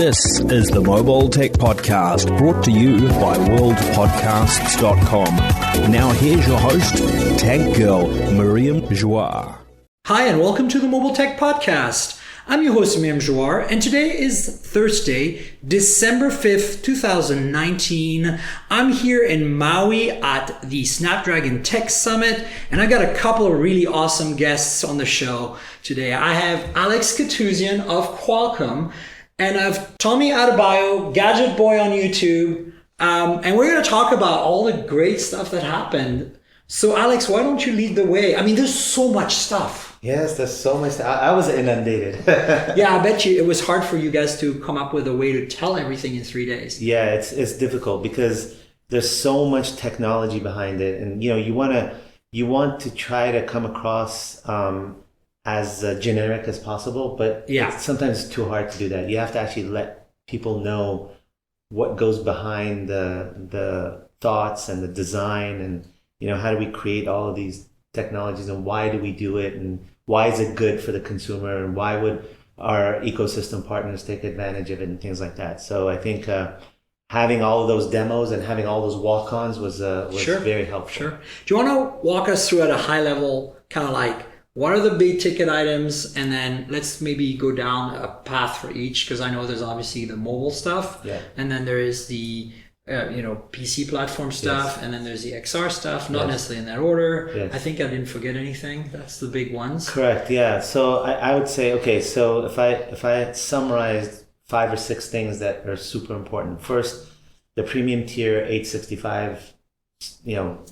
This is the Mobile Tech Podcast, brought to you by worldpodcasts.com. Now here's your host, Tech Girl, Miriam Joie. Hi, and welcome to the Mobile Tech Podcast. I'm your host, Miriam Joie, and today is Thursday, December 5th, 2019. I'm here in Maui at the Snapdragon Tech Summit, and I got a couple of really awesome guests on the show today. I have Alex Katouzian of Qualcomm, and I have Tomi Adebayo, GadgetsBoy on YouTube, and we're going to talk about all the great stuff that happened. So, Alex, why don't you lead the way? I mean, there's so much stuff. Yes, there's so much. I was inundated. Yeah, I bet you it was hard for you guys to come up with a way to tell everything in 3 days. Yeah, it's difficult because there's so much technology behind it, and you want to try to come across as generic as possible, but sometimes it's too hard to do that. You have to actually let people know what goes behind the thoughts and the design, and how do we create all of these technologies, and why do we do it, and why is it good for the consumer, and why would our ecosystem partners take advantage of it, and things like that. So I think having all of those demos and having all those walk-ons was very helpful. Sure. Do you want to walk us through at a high level, kind of like what are the big ticket items, and then let's maybe go down a path for each, because I know there's obviously the mobile stuff, and then there is the PC platform stuff, and then there's the XR stuff, not necessarily in that order. I think I didn't forget anything. That's the big ones. Correct, yeah. So I would say, okay, so if I had summarized 5 or 6 things that are super important. First, the premium tier 865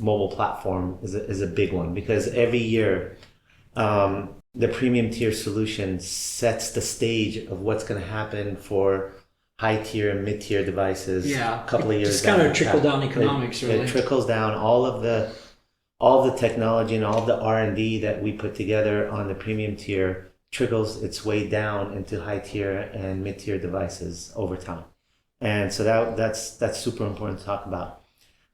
mobile platform is a big one, because every year the premium tier solution sets the stage of what's going to happen for high tier and mid tier devices. A couple of years. It's kind of trickle down economics, really. It trickles down all of the technology and all of the R&D that we put together on the premium tier trickles its way down into high tier and mid tier devices over time. And so that's super important to talk about.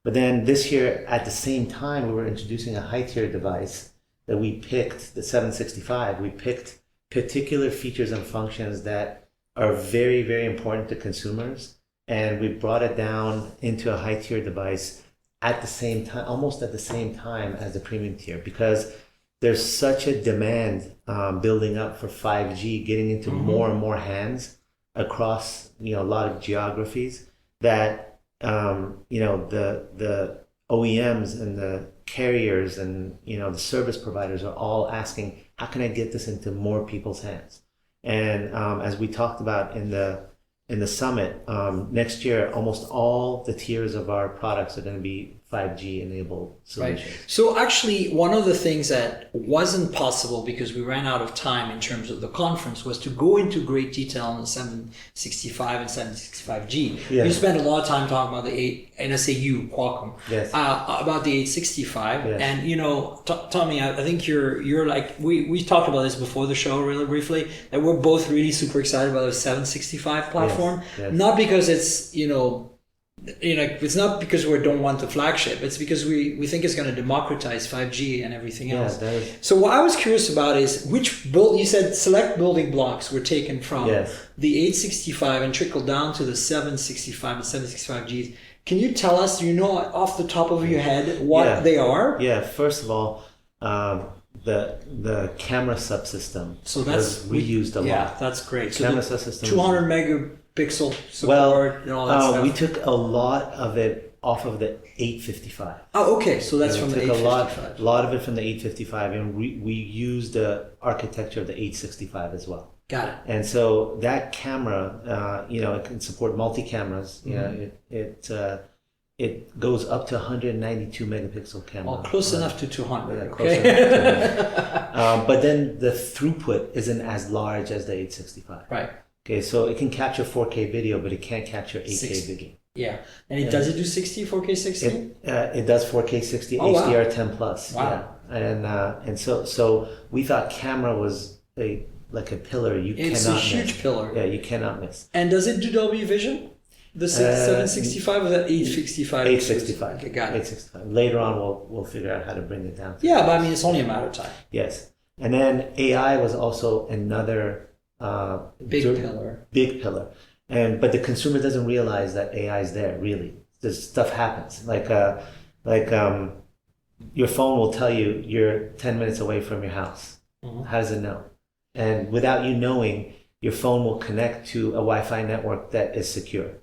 But then this year, at the same time, we were introducing a high tier device that we picked, the 765. We picked particular features and functions that are very, very important to consumers, and we brought it down into a high tier device at the same time, almost at the same time as the premium tier, because there's such a demand building up for 5G, getting into more and more hands across a lot of geographies, that the OEMs and the carriers and the service providers are all asking, how can I get this into more people's hands? And as we talked about in the summit, next year, almost all the tiers of our products are going to be 5G enabled solutions. Right. So actually, one of the things that wasn't possible because we ran out of time in terms of the conference was to go into great detail on the 765 and 765G. You spent a lot of time talking about the Qualcomm, about the 865. And Tommy, I think you're like, we talked about this before the show really briefly, that we're both really super excited about the 765 platform. Not because it's it's not because we don't want the flagship. It's because we think it's going to democratize 5G and everything else. So what I was curious about is you said select building blocks were taken from the 865 and trickled down to the 765 and 765Gs. Can you tell us, off the top of your head what they are? Yeah, first of all, the camera subsystem. So that's we used a lot. Yeah, that's great. So camera subsystem. 200 megapixel support and all that stuff. We took a lot of it off of the 855. Oh, okay. So that's from the 855. A lot of it from the 855, and we used the architecture of the 865 as well. Got it. And so that camera, it can support multi-cameras. It goes up to 192 megapixel camera. Oh, close enough to 200. Yeah, okay. But then the throughput isn't as large as the 865. Right. Okay, so it can capture 4K video, but it can't capture 8K video. Yeah, and does it do 60, 4K 60? It does 4K 60, HDR 10 plus. Wow. Yeah. And so we thought camera was like a pillar. It's a huge pillar. Yeah, you cannot miss. And does it do Dolby Vision? The 765 or the 865? 865. Okay, got it. 865. Later on, we'll figure out how to bring it down. Yeah, but I mean, it's only a matter of time. Yes. And then AI was also another big pillar. but the consumer doesn't realize that AI is there. Really, this stuff happens. Your phone will tell you you're 10 minutes away from your house. Mm-hmm. How does it know? And without you knowing, your phone will connect to a Wi-Fi network that is secure.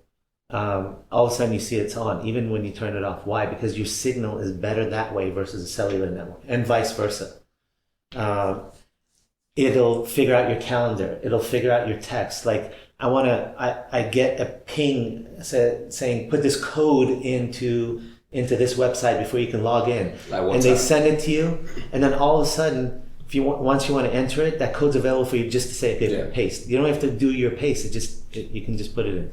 All of a sudden you see it's on, even when you turn it off. Why? Because your signal is better that way versus a cellular network, and vice versa. It'll figure out your calendar. It'll figure out your text. Like I get a ping saying, put this code into this website before you can log in. And they send it to you. And then all of a sudden, once you want to enter it, that code's available for you just to say, okay, paste. You don't have to do your paste. You can just put it in.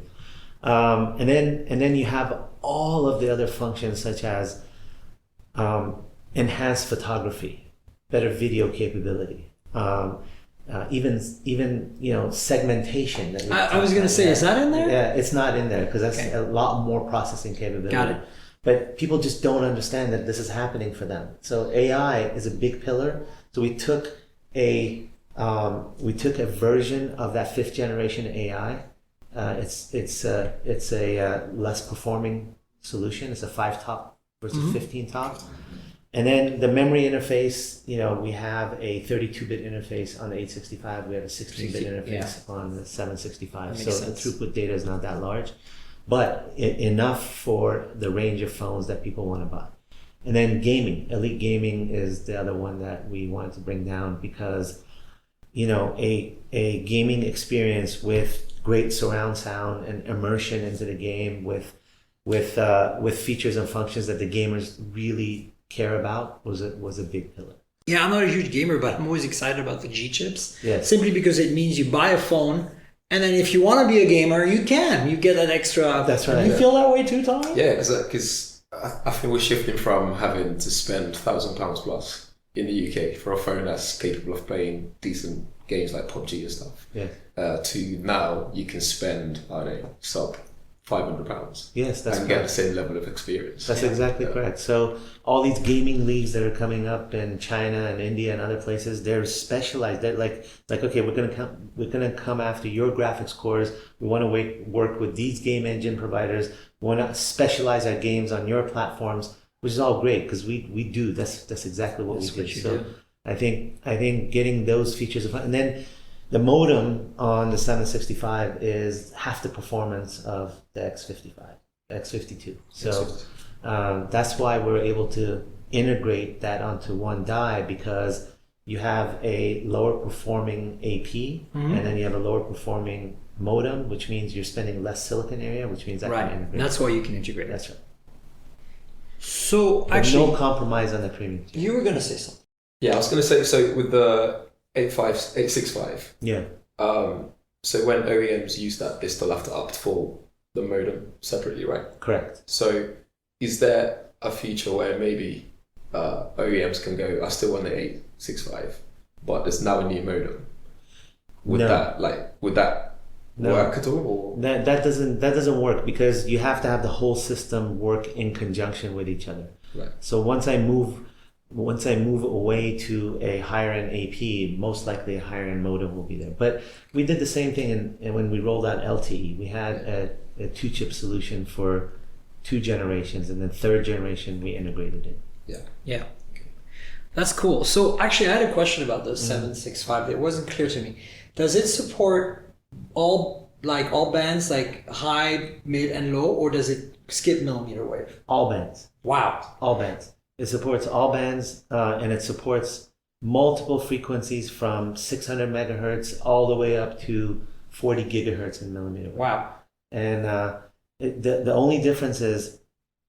And then you have all of the other functions such as enhanced photography, better video capability, even segmentation. I was going to say, is that in there? Yeah, it's not in there because that's a lot more processing capability. Got it. But people just don't understand that this is happening for them. So AI is a big pillar. So we took a version of that 5th generation AI. It's a less performing solution. It's a 5-top versus 15 top. And then the memory interface, we have a 32-bit interface on the 865. We have a 16-bit interface on the 765. So the throughput data is not that large, but enough for the range of phones that people want to buy. And then gaming, elite gaming is the other one that we wanted to bring down because, a gaming experience with great surround sound and immersion into the game with features and functions that the gamers really care about was a big pillar. Yeah, I'm not a huge gamer, but I'm always excited about the G chips. Yes. Simply because it means you buy a phone, and then if you want to be a gamer, you can. You get that extra. That's right. You feel that way too, Tommy? Yeah, because I think we're shifting from having to spend £1,000 plus in the UK for a phone that's capable of playing decent games like PUBG and stuff. Yeah. To now you can spend, sub £500. Yes, that's and correct. get the same level of experience. That's exactly correct. So all these gaming leagues that are coming up in China and India and other places, they're specialized. They're like okay, we're gonna come after your graphics cores. We want to work with these game engine providers. We want to specialize our games on your platforms, which is all great because we do. That's exactly what we do. So I think getting those features and then the modem on the 765 is half the performance of the X52. So that's why we're able to integrate that onto one die because you have a lower performing AP and then you have a lower performing modem, which means you're spending less silicon area, which means that can integrate. That's why you can integrate. That's right. So but actually, no compromise on the premium tier. You were going to say something. Yeah, I was going to say, so with the 865. Yeah. So when OEMs use that, they still have to opt for the modem separately, right? Correct. So is there a feature where maybe OEMs can go, I still want the 865, but there's now a new modem? Would that work at all? Or? That doesn't work because you have to have the whole system work in conjunction with each other. Right. So once I move away to a higher end AP, most likely a higher end modem will be there. But we did the same thing when we rolled out LTE. We had a 2-chip solution for 2 generations, and then 3rd generation we integrated it. Yeah. That's cool. So actually, I had a question about the 765. It wasn't clear to me. Does it support all bands, like high, mid, and low, or does it skip millimeter wave? All bands. Wow. All bands. It supports all bands, and it supports multiple frequencies from 600 megahertz all the way up to 40 gigahertz in millimeter wave. Wow. And the only difference is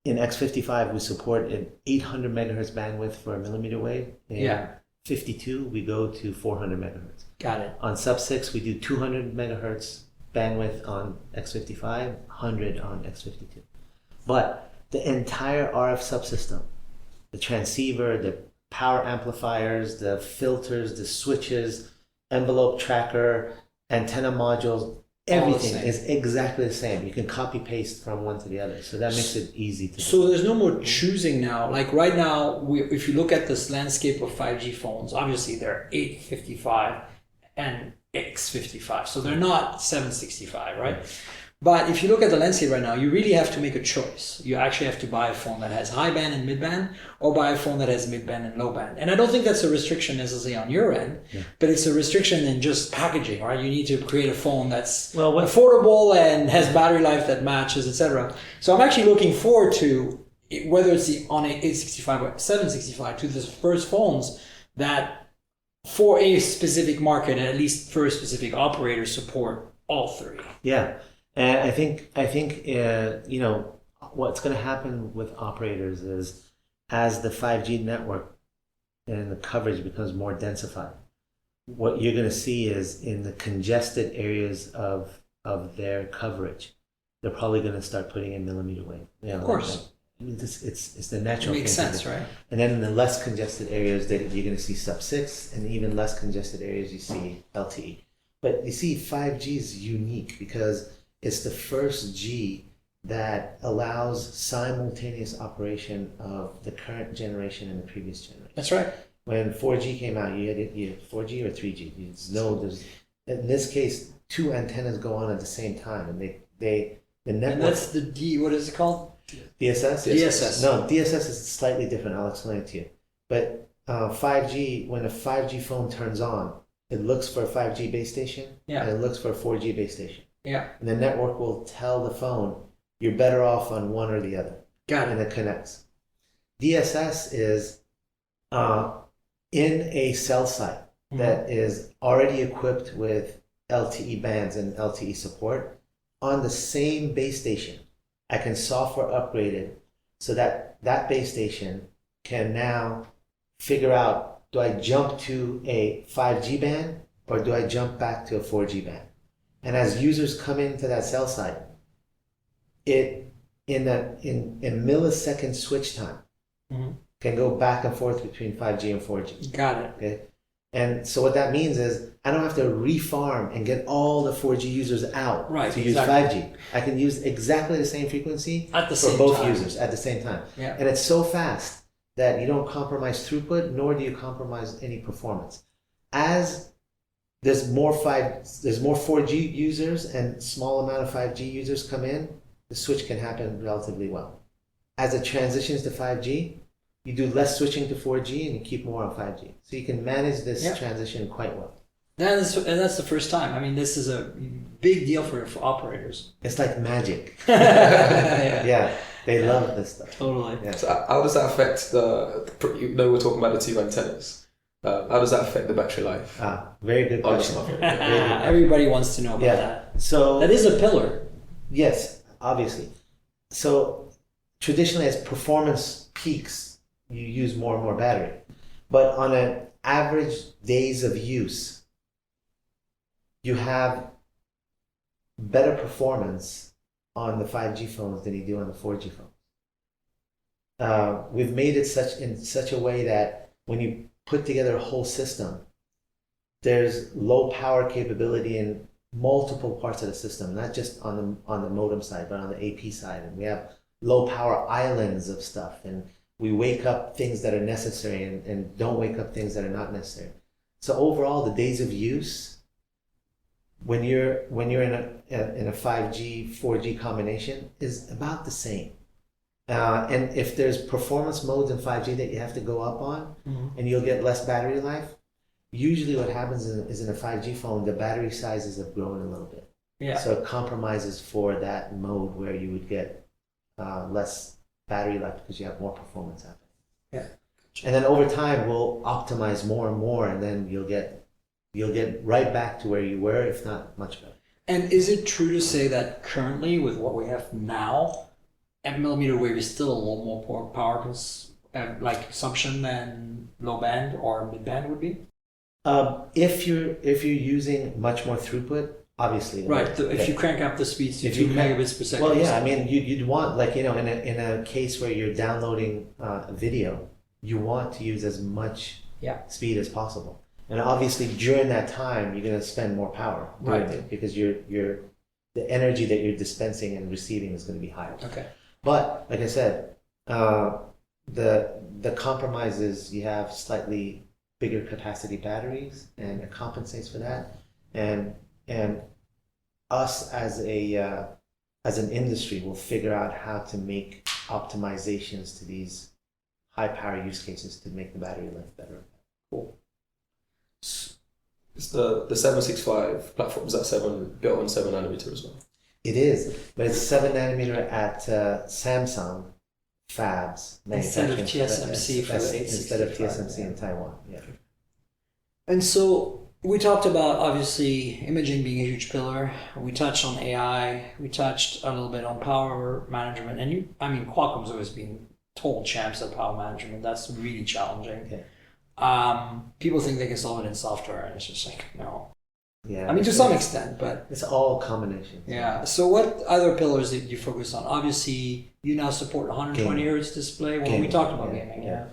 in X55 we support an 800 megahertz bandwidth for a millimeter wave. In 52 we go to 400 megahertz. Got it. On sub 6 we do 200 megahertz bandwidth on X55, 100 on X52. But the entire RF subsystem, the transceiver, the power amplifiers, the filters, the switches, envelope tracker, antenna modules, everything is exactly the same. You can copy paste from one to the other. So that makes it easy to do. So there's no more choosing now. Like right now, if you look at this landscape of 5G phones, obviously there are 855 and X55. So they're not 765, right? But if you look at the landscape right now, you really have to make a choice. You actually have to buy a phone that has high band and mid band, or buy a phone that has mid band and low band. And I don't think that's a restriction necessarily on your end, but it's a restriction in just packaging, right? You need to create a phone that's affordable and has battery life that matches, etc. So I'm actually looking forward to, whether it's on a 865 or 765, to the first phones that for a specific market, and at least for a specific operator, support all three. Yeah. And I think what's going to happen with operators is, as the 5G network and the coverage becomes more densified, what you're going to see is, in the congested areas of their coverage, they're probably going to start putting in millimeter wave. Of course. It's the natural thing. It makes sense, right? And then in the less congested areas, you're going to see sub-6, and even less congested areas, you see LTE. But you see, 5G is unique because it's the first G that allows simultaneous operation of the current generation and the previous generation. That's right. When 4G came out, you had 4G or 3G. In this case, two antennas go on at the same time, and the network. And that's the D. What is it called? DSS. DSS. No, DSS is slightly different. I'll explain it to you. But 5G, when a 5G phone turns on, it looks for a 5G base station, and it looks for a 4G base station. Yeah. And the network will tell the phone, you're better off on one or the other. Got it. And it connects. DSS is in a cell site that is already equipped with LTE bands and LTE support on the same base station. I can software upgrade it so that that base station can now figure out, do I jump to a 5G band or do I jump back to a 4G band? And as users come into that cell site, it in millisecond switch time can go back and forth between 5G and 4G. Got it. Okay. And so what that means is, I don't have to refarm and get all the 4G users out to use 5G. I can use exactly the same frequency for both users at the same time. Yeah. And it's so fast that you don't compromise throughput, nor do you compromise any performance. As there's more 4G users and small amount of 5G users come in, the switch can happen relatively well. As it transitions to 5G, you do less switching to 4G and you keep more on 5G. So you can manage this transition quite well. And that's the first time. I mean, this is a big deal for operators. It's like magic. Yeah, they love this stuff. Totally. Yeah. So how does that affect we're talking about the two antennas. How does that affect the battery life? Very good question. Everybody wants to know about that. So that is a pillar. Yes, obviously. So traditionally, as performance peaks, you use more and more battery. But on an average days of use, you have better performance on the 5G phones than you do on the 4G phones. We've made it in such a way that when you put together a whole system, there's low power capability in multiple parts of the system, not just on the modem side, but on the AP side. And we have low power islands of stuff, and we wake up things that are necessary and don't wake up things that are not necessary. So overall, the days of use, when you're in a 5G 4G combination, is about the same. And if there's performance modes in 5G that you have to go up on, and you'll get less battery life, usually what happens is in a 5G phone, the battery sizes have grown a little bit. Yeah. So it compromises for that mode where you would get less battery life because you have more performance happening. Yeah. And then over time, we'll optimize more and more, and then you'll get right back to where you were, if not much better. And is it true to say that currently, with what we have now, at millimeter wave is still a little more power consumption than low band or mid band would be? If you're using much more throughput, obviously. Right. If you crank up the speeds to 2 megabits per second. Well, yeah. I mean, you'd want, like, in a case where you're downloading video, you want to use as much speed as possible. And obviously, during that time, you're going to spend more power doing it because the energy that you're dispensing and receiving is going to be higher. Okay. But like I said, the compromise is you have slightly bigger capacity batteries, and it compensates for that. and us as an industry will figure out how to make optimizations to these high power use cases to make the battery life better. Cool. Is the 765 platform, is that built on 7 nanometer as well? It is, but it's 7 nanometer at Samsung fabs. Instead of TSMC for the 865. Instead of TSMC in Taiwan, yeah. And so we talked about, obviously, imaging being a huge pillar. We touched on AI. We touched a little bit on power management. And Qualcomm's always been total champs at power management. That's really challenging. Okay. People think they can solve it in software, and it's just like, no. Yeah. To some extent, but it's all combinations. Yeah. So what other pillars did you focus on? Obviously, you now support 120 hertz display. Well, we talked about gaming. Yeah.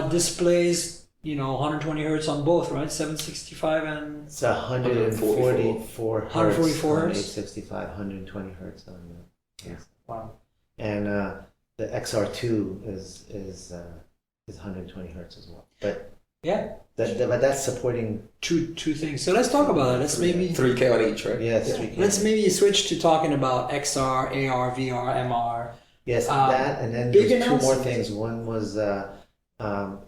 Displays, 120 hertz on both, right? 765 and it's 144 hertz. 144 hertz. 865, 120 hertz on the. Yes. Wow. And the XR2 is 120 hertz as well. But yeah. But that's supporting two things. So let's talk about that. Let's maybe 3K on each, right? Yes. 3K. Let's maybe switch to talking about XR, AR, VR, MR. Yes, that, and then there's two more things. One was,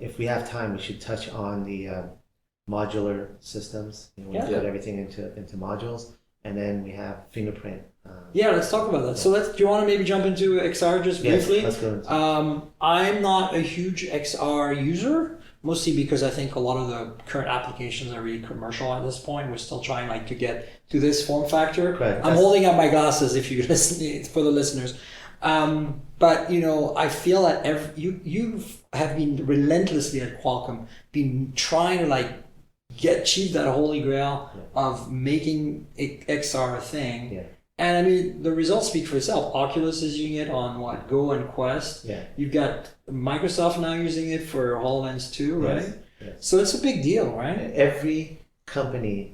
if we have time, we should touch on the modular systems. We put everything into modules, and then we have fingerprint. Let's talk about that. So do you want to maybe jump into XR just briefly? Let's go into I'm not a huge XR user. Mostly because I think a lot of the current applications are really commercial at this point. We're still trying to get to this form factor. Right. I'm holding up my glasses if you listen for the listeners. But I feel that you have been relentlessly at Qualcomm, been trying to achieve that holy grail of making XR a thing. Yeah. And the results speak for itself. Oculus is using it on Go and Quest. Yeah. You've got Microsoft now using it for HoloLens 2, right? Yes. Yes. So it's a big deal, right?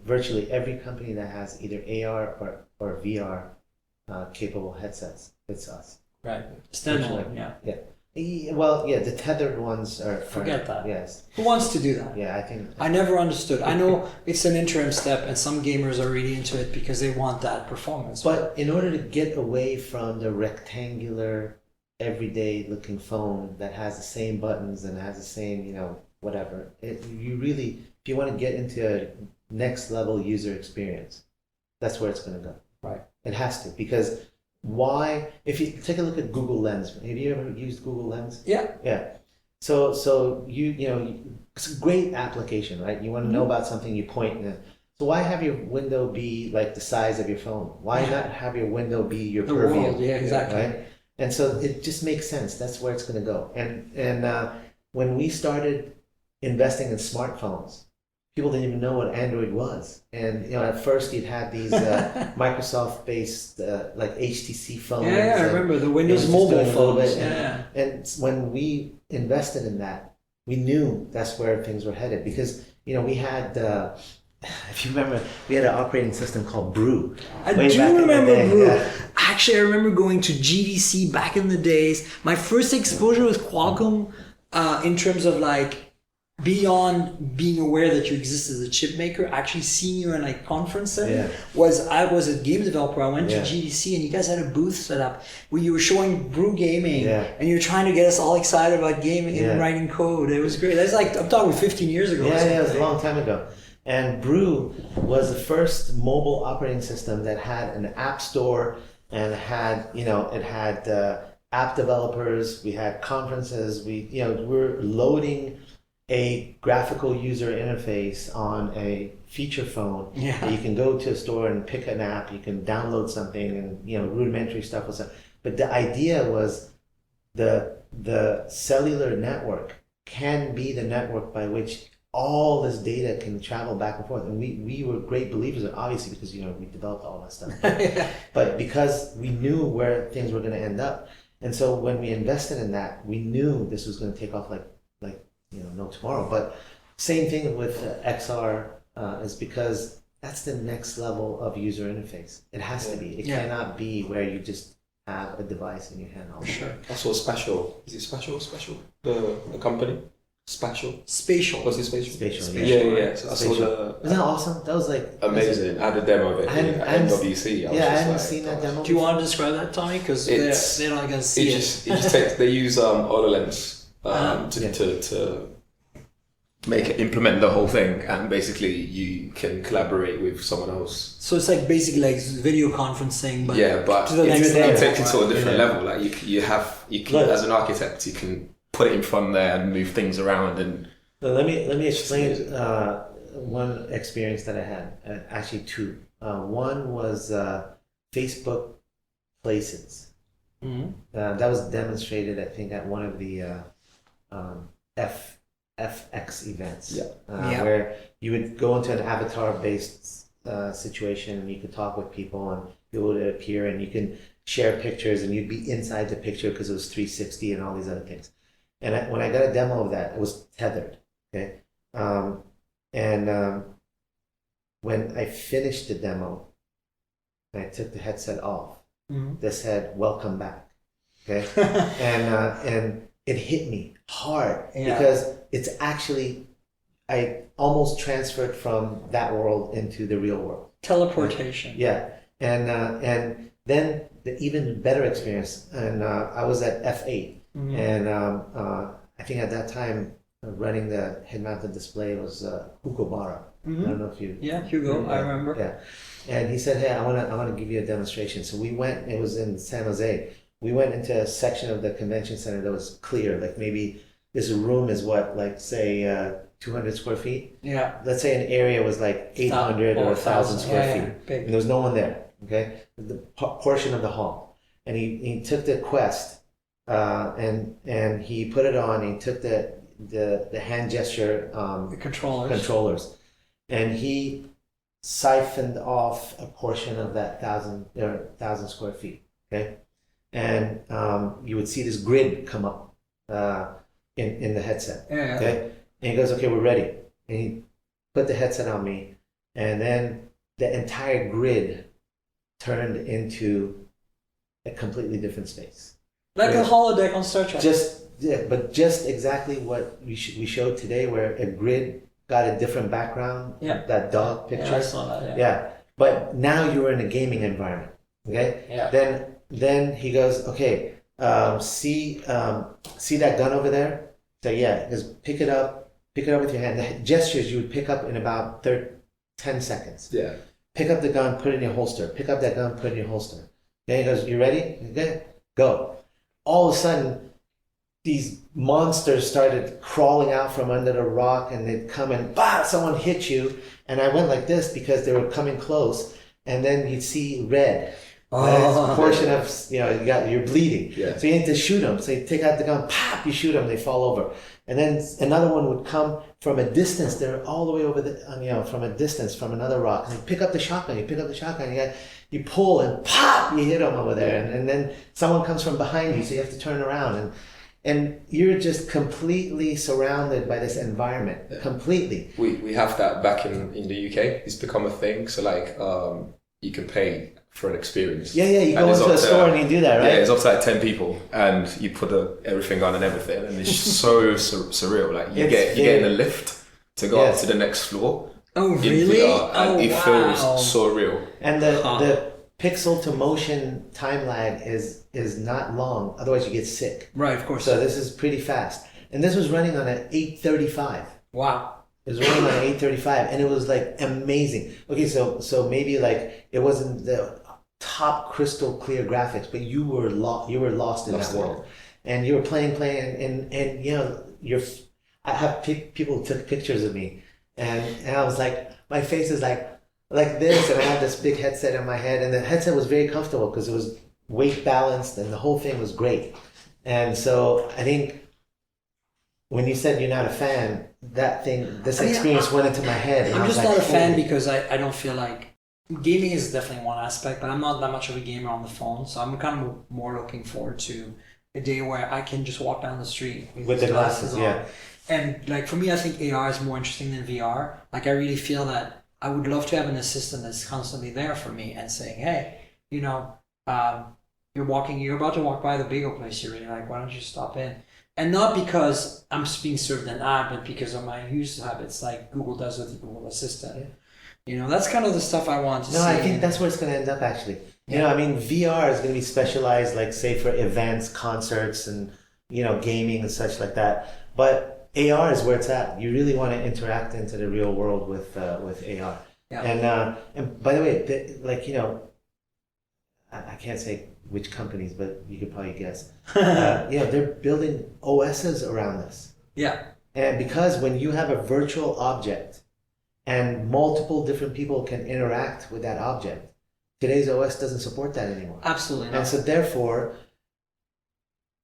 Virtually every company that has either AR or VR capable headsets, it's us. Right. Standalone, Yeah. Well, the tethered ones are... Forget that. Yes. Who wants to do that? Yeah, I think... I never understood. I know it's an interim step and some gamers are really into it because they want that performance. But in order to get away from the rectangular, everyday looking phone that has the same buttons and has the same, whatever, if you want to get into a next level user experience, that's where it's going to go. Right. It has to, because... Why? If you take a look at Google Lens, have you ever used Google Lens? Yeah. Yeah. So it's a great application, right? You want to know about something, you point in it. So why have your window be like the size of your phone? Why not have your window be your purview? World, yeah, exactly. Right? And so it just makes sense. That's where it's going to go. And when we started investing in smartphones, people didn't even know what Android was. And at first you'd had these Microsoft-based HTC phones. Yeah, I remember the Windows mobile phones. And when we invested in that, we knew that's where things were headed because we had. If you remember, we had an operating system called Brew. I do remember Brew. Yeah. Actually, I remember going to GDC back in the days. My first exposure with Qualcomm, in terms of beyond being aware that you exist as a chip maker, actually seeing you in a conference setting, I was a game developer. I went to GDC and you guys had a booth set up where you were showing Brew Gaming and you were trying to get us all excited about gaming and writing code. It was great. That's I'm talking 15 years ago. Yeah, it was a long time ago. And Brew was the first mobile operating system that had an app store and had, it had app developers. We had conferences. We were loading a graphical user interface on a feature phone. Yeah. You can go to a store and pick an app. You can download something and rudimentary stuff was. But the idea was the cellular network can be the network by which all this data can travel back and forth. And we were great believers, obviously, because we developed all that stuff. But because we knew where things were going to end up, and so when we invested in that, we knew this was going to take off like no tomorrow. But same thing with XR is because that's the next level of user interface. It has to be. It cannot be where you just have a device in your hand all the time. Sure. Also special. Is it special? The company? Spatial. Spatial. Was it spatial? Spatial, Yeah. So I saw Isn't that awesome? That was like amazing. I had a demo of it at NWC. I hadn't seen that demo. Do you want to describe that, Tommy? Because they're not going to see it. They use HoloLens to implement the whole thing, and basically you can collaborate with someone else. So it's like basically like video conferencing, but to the next level. It takes it to a different level. Like you can as an architect, you can put it in front there and move things around. And let me explain one experience that I had. Actually, two. One was Facebook Places. Mm-hmm. That was demonstrated, I think, at one of the FX events, where you would go into an avatar-based situation, and you could talk with people, and people would appear, and you can share pictures, and you'd be inside the picture because it was 360 and all these other things. And when I got a demo of that, it was tethered. Okay, when I finished the demo, and I took the headset off, this said "Welcome back." Okay, and it hit me hard because it's actually, I almost transferred from that world into the real world. Teleportation. Yeah, and then the even better experience, and I was at F8, and I think at that time running the head-mounted display was Hugo Barra. I don't know if you. Yeah, Hugo, I remember. Yeah, and he said, "Hey, I want to give you a demonstration." So we went. It was in San Jose. We went into a section of the convention center that was clear. Like maybe this room is what, like say 200 square feet. Yeah. Let's say an area was like 800 or 1,000 square feet. Big. And there was no one there. Okay, the portion of the hall, and he took the Quest, and he put it on. And he took the hand gesture the controllers, and he siphoned off a portion of that 1,000 square feet. Okay. And you would see this grid come up in the headset. Yeah. Okay, and he goes, "Okay, we're ready." And he put the headset on me, and then the entire grid turned into a completely different space, like a holodeck on Star Trek. But just exactly what we showed today, where a grid got a different background. Yeah. That dog picture. Yeah, I saw that. Yeah. But now you were in a gaming environment. Okay. Yeah. Then he goes, "Okay, see that gun over there?" So yeah, just pick it up with your hand. The gestures you would pick up in about 10 seconds. Yeah. Pick up the gun, put it in your holster. Pick up that gun, put it in your holster. Then he goes, "You ready? Okay, go." All of a sudden, these monsters started crawling out from under the rock, and they'd come and someone hit you, and I went like this because they were coming close, and then you'd see red. That's a portion of, you're bleeding. Yeah. So you need to shoot them. So you take out the gun, pop, you shoot them, they fall over. And then another one would come from a distance. They're all the way over from a distance, from another rock. And you pick up the shotgun, you pull and pop, you hit them over there. And then someone comes from behind you, so you have to turn around. And you're just completely surrounded by this environment. Yeah. Completely. We have that back in the UK. It's become a thing. So like you can pay for an experience. Yeah, you go into a store and you do that, right? Yeah, it's up to like 10 people, and you put everything on and everything, and it's just so surreal. Like you get in a lift to go up to the next floor. Oh, really? And it feels so real. And the pixel to motion time lag is not long, otherwise you get sick. Right, of course. So this is pretty fast. And this was running on an 835. Wow. It was running on an 835, and it was like amazing. Okay, so maybe like it wasn't the top crystal clear graphics, but you were lost in that world, and you were playing, and I have people who took pictures of me, and I was like, my face is like this, and I had this big headset in my head, and the headset was very comfortable because it was weight balanced, and the whole thing was great. And so I think when you said you're not a fan, this experience went into my head. And I'm just like, not a fan because I don't feel like gaming is definitely one aspect, but I'm not that much of a gamer on the phone, so I'm kind of more looking forward to a day where I can just walk down the street with the glasses on. Yeah. And like for me, I think AR is more interesting than VR. Like I really feel that I would love to have an assistant that's constantly there for me and saying, "Hey, you're about to walk by the bagel place you really like. Why don't you stop in?" And not because I'm being served an ad, but because of my use habits, like Google does with the Google Assistant. Yeah. You know, that's kind of the stuff I want to see. No, I think that's where it's going to end up, actually. You know, I mean, VR is going to be specialized, like, say, for events, concerts, and, you know, gaming and such like that. But AR is where it's at. You really want to interact into the real world with AR. Yeah. And by the way, like, you know, I can't say which companies, but you could probably guess. You know, they're building OSs around this. Yeah. And because when you have a virtual object and multiple different people can interact with that object, today's OS doesn't support that anymore. Absolutely not. And so therefore,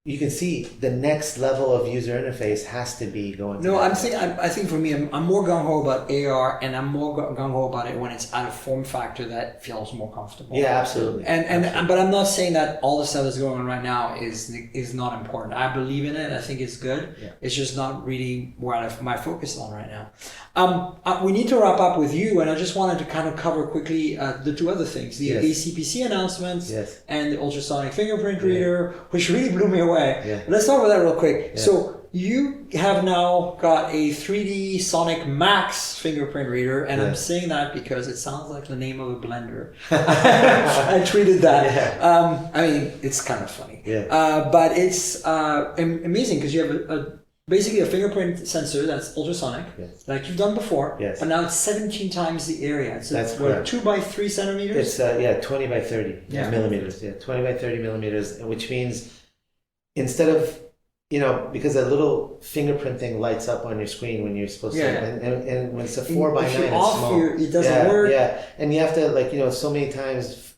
you can see the next level of user interface has to be going. No, I think for me, I'm more gung ho about AR, and I'm more gung ho about it when it's at a form factor that feels more comfortable. Yeah, absolutely. But I'm not saying that all the stuff that's going on right now is not important. I believe in it. I think it's good. Yeah. It's just not really where my focus is on right now. We need to wrap up with you, and I just wanted to kind of cover quickly the two other things: the ACPC announcements and the ultrasonic fingerprint reader, which really blew me away. Yeah. Let's talk about that real quick. Yeah. So you have now got a 3D Sonic Max fingerprint reader, and I'm saying that because it sounds like the name of a blender. I tweeted that. Yeah. I mean, it's kind of funny. Yeah. But it's amazing because you have basically a fingerprint sensor that's ultrasonic, like you've done before. Yes. But now it's 17 times the area. So that's what, 2 by 3 centimeters? It's 20 by 30 millimeters. Yeah, 20 by 30 millimeters, which means instead of, you know, because a little fingerprint thing lights up on your screen when you're supposed to, and when it's a 4 by 9, it's small. It doesn't work. Yeah, and you have to, like, you know, so many times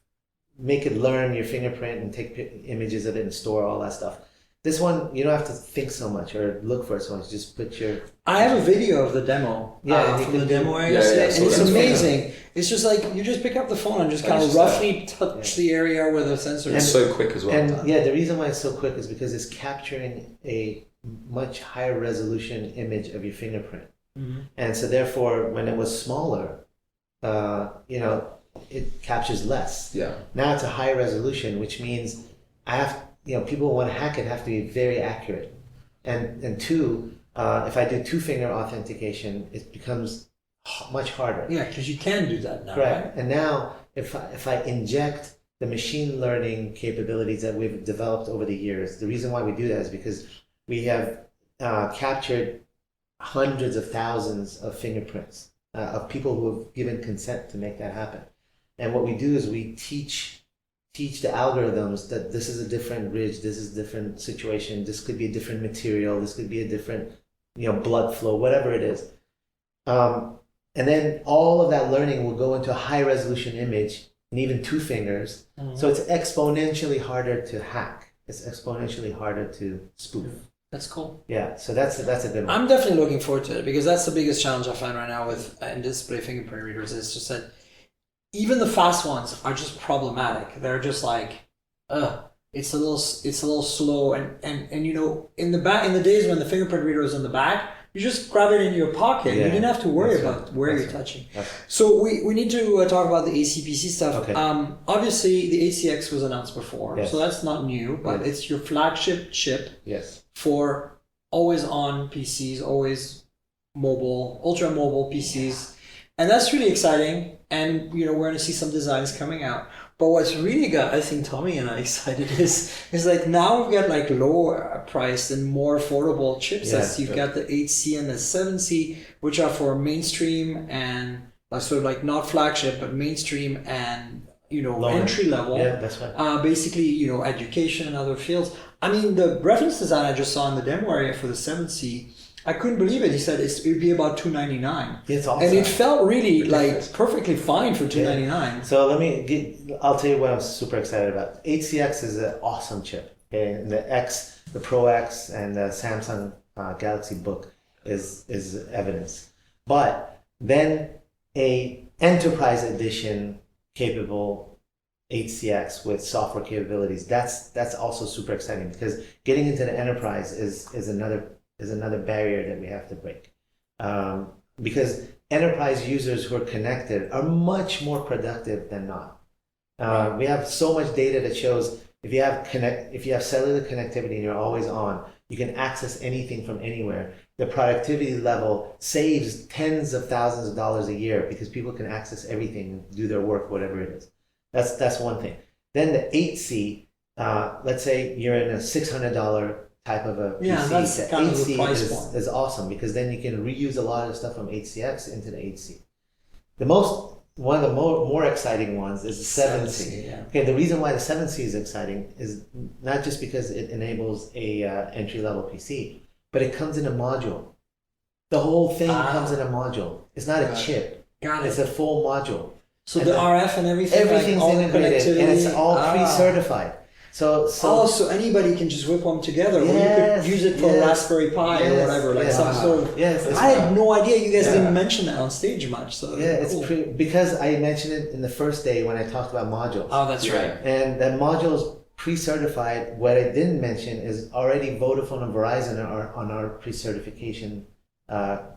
make it learn your fingerprint and take images of it and store all that stuff. This one, you don't have to think so much or look for it so much. Just put your... I have a video of the demo. From the demo area yesterday, and it's amazing. It's just like, you just pick up the phone and just kind of roughly touch the area where the sensor is. It's so quick as well. And the reason why it's so quick is because it's capturing a much higher resolution image of your fingerprint. Mm-hmm. And so therefore, when it was smaller, you know, it captures less. Yeah. Now it's a high resolution, which means people who want to hack it have to be very accurate. And two, if I do 2-finger authentication, it becomes much harder. Yeah, because you can do that now. Correct. Right? And now, if I inject the machine learning capabilities that we've developed over the years, the reason why we do that is because we have captured hundreds of thousands of fingerprints of people who have given consent to make that happen. And what we do is we teach the algorithms that this is a different ridge, this is a different situation, this could be a different material, this could be a different, you know, blood flow, whatever it is. And then all of that learning will go into a high resolution image and even 2 fingers. Mm-hmm. So it's exponentially harder to hack. It's exponentially harder to spoof. That's cool. Yeah, so that's a good one. I'm definitely looking forward to it because that's the biggest challenge I find right now with in-display fingerprint readers. It's just that even the fast ones are just problematic. They're just like, it's a little slow, and you know, in the days when the fingerprint reader was in the back, you just grab it in your pocket. You didn't have to worry about where you're touching. So we need to talk about the ACPC stuff. Okay. Obviously, the ACX was announced before, so that's not new, but it's your flagship chip for always on PCs, always mobile, ultra mobile PCs. And that's really exciting. And, you know, we're going to see some designs coming out. But what's really got, I think, Tomi and I excited is like now we've got like lower priced and more affordable chipsets. You've got the 8C and the 7C, which are for mainstream and sort of like not flagship, but mainstream and, you know, entry level. Yeah, that's right. Basically, you know, education and other fields. I mean, the reference design I just saw in the demo area for the 7C, I couldn't believe it. He said it would be about $299. It's awesome. And it felt really like perfectly fine for $299. Yeah. So I'll tell you what I'm super excited about. 8CX is an awesome chip. Okay? And the Pro X and the Samsung Galaxy Book is evidence. But then a enterprise edition capable 8CX with software capabilities, that's also super exciting because getting into the enterprise is another barrier that we have to break. Because enterprise users who are connected are much more productive than not. We have so much data that shows if you have cellular connectivity and you're always on, you can access anything from anywhere. The productivity level saves tens of thousands of dollars a year because people can access everything and do their work, whatever it is. That's one thing. Then the 8C, let's say you're in a $600 type of a PC. Yeah, that's the kind of the 8C price point. is awesome because then you can reuse a lot of stuff from 8CX into the 8C. One of the more exciting ones is the 7C. Yeah. Okay, the reason why the 7C is exciting is not just because it enables a entry-level PC, but it comes in a module. The whole thing comes in a module. It's not a chip. Got it. It's a full module. So the RF and everything, everything's like all integrated, and it's all connectivity. pre-certified. So Anybody can just whip them together. Yes, or you could use it for a Raspberry Pi or whatever, like some sort of. Yes, I had no idea you guys didn't mention that on stage much. So yeah, it's cool. because I mentioned it in the first day when I talked about modules. Oh, that's right. And the modules pre-certified. What I didn't mention is already Vodafone and Verizon are on our pre-certification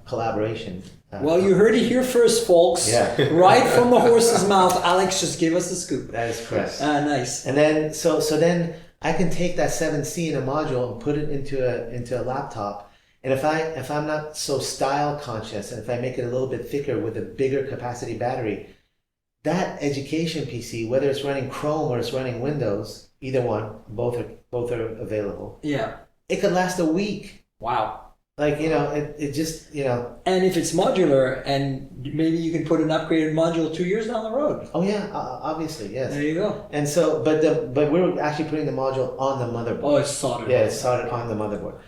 collaboration. Well, you heard it here first, folks. Yeah. Right from the horse's mouth. Alex just gave us the scoop. That is correct. Nice. And then so then I can take that 7C in a module and put it into a laptop. And if I'm not so style conscious, and if I make it a little bit thicker with a bigger capacity battery, that education PC, whether it's running Chrome or it's running Windows, either one, both are available. Yeah. It could last a week. Wow. Like, it just, And if it's modular, and maybe you can put an upgraded module 2 years down the road. Oh yeah, obviously, yes. There you go. And so, but we're actually putting the module on the motherboard. Oh, it's soldered. Yeah, it's soldered on the motherboard.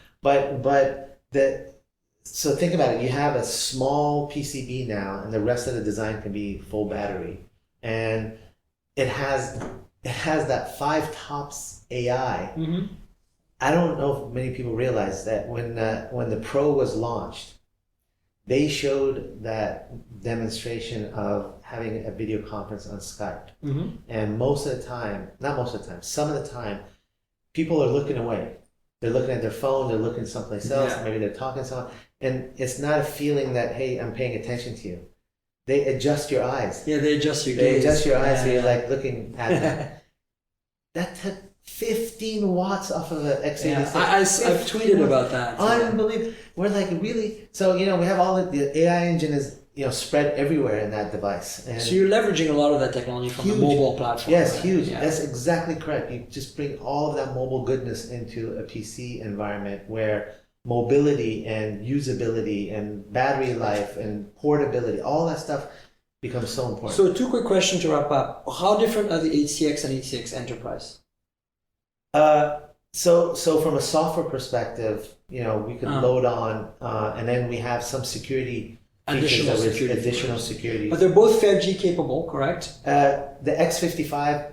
So think about it. You have a small PCB now, and the rest of the design can be full battery, and it has that 5 TOPS AI. Mm-hmm. I don't know if many people realize that when the Pro was launched, they showed that demonstration of having a video conference on Skype. Mm-hmm. And some of the time, people are looking away. They're looking at their phone, they're looking someplace else, maybe they're talking to someone. And it's not a feeling that, hey, I'm paying attention to you. They adjust your eyes. Yeah, they adjust your gaze. They adjust your eyes so you're like looking at them. That took 15 watts off of an x86. Yeah, I've tweeted about that. Unbelievable. We're like, really? So, we have all the AI engine is, spread everywhere in that device. And so you're leveraging a lot of that technology from the mobile platform. Yes, right? huge. Yeah. That's exactly correct. You just bring all of that mobile goodness into a PC environment where mobility and usability and battery life and portability, all that stuff becomes so important. So 2 quick questions to wrap up. How different are the 8CX and 8CX Enterprise? So from a software perspective, we could load on, and then we have some security Additional security. But they're both 5G capable, correct? The X55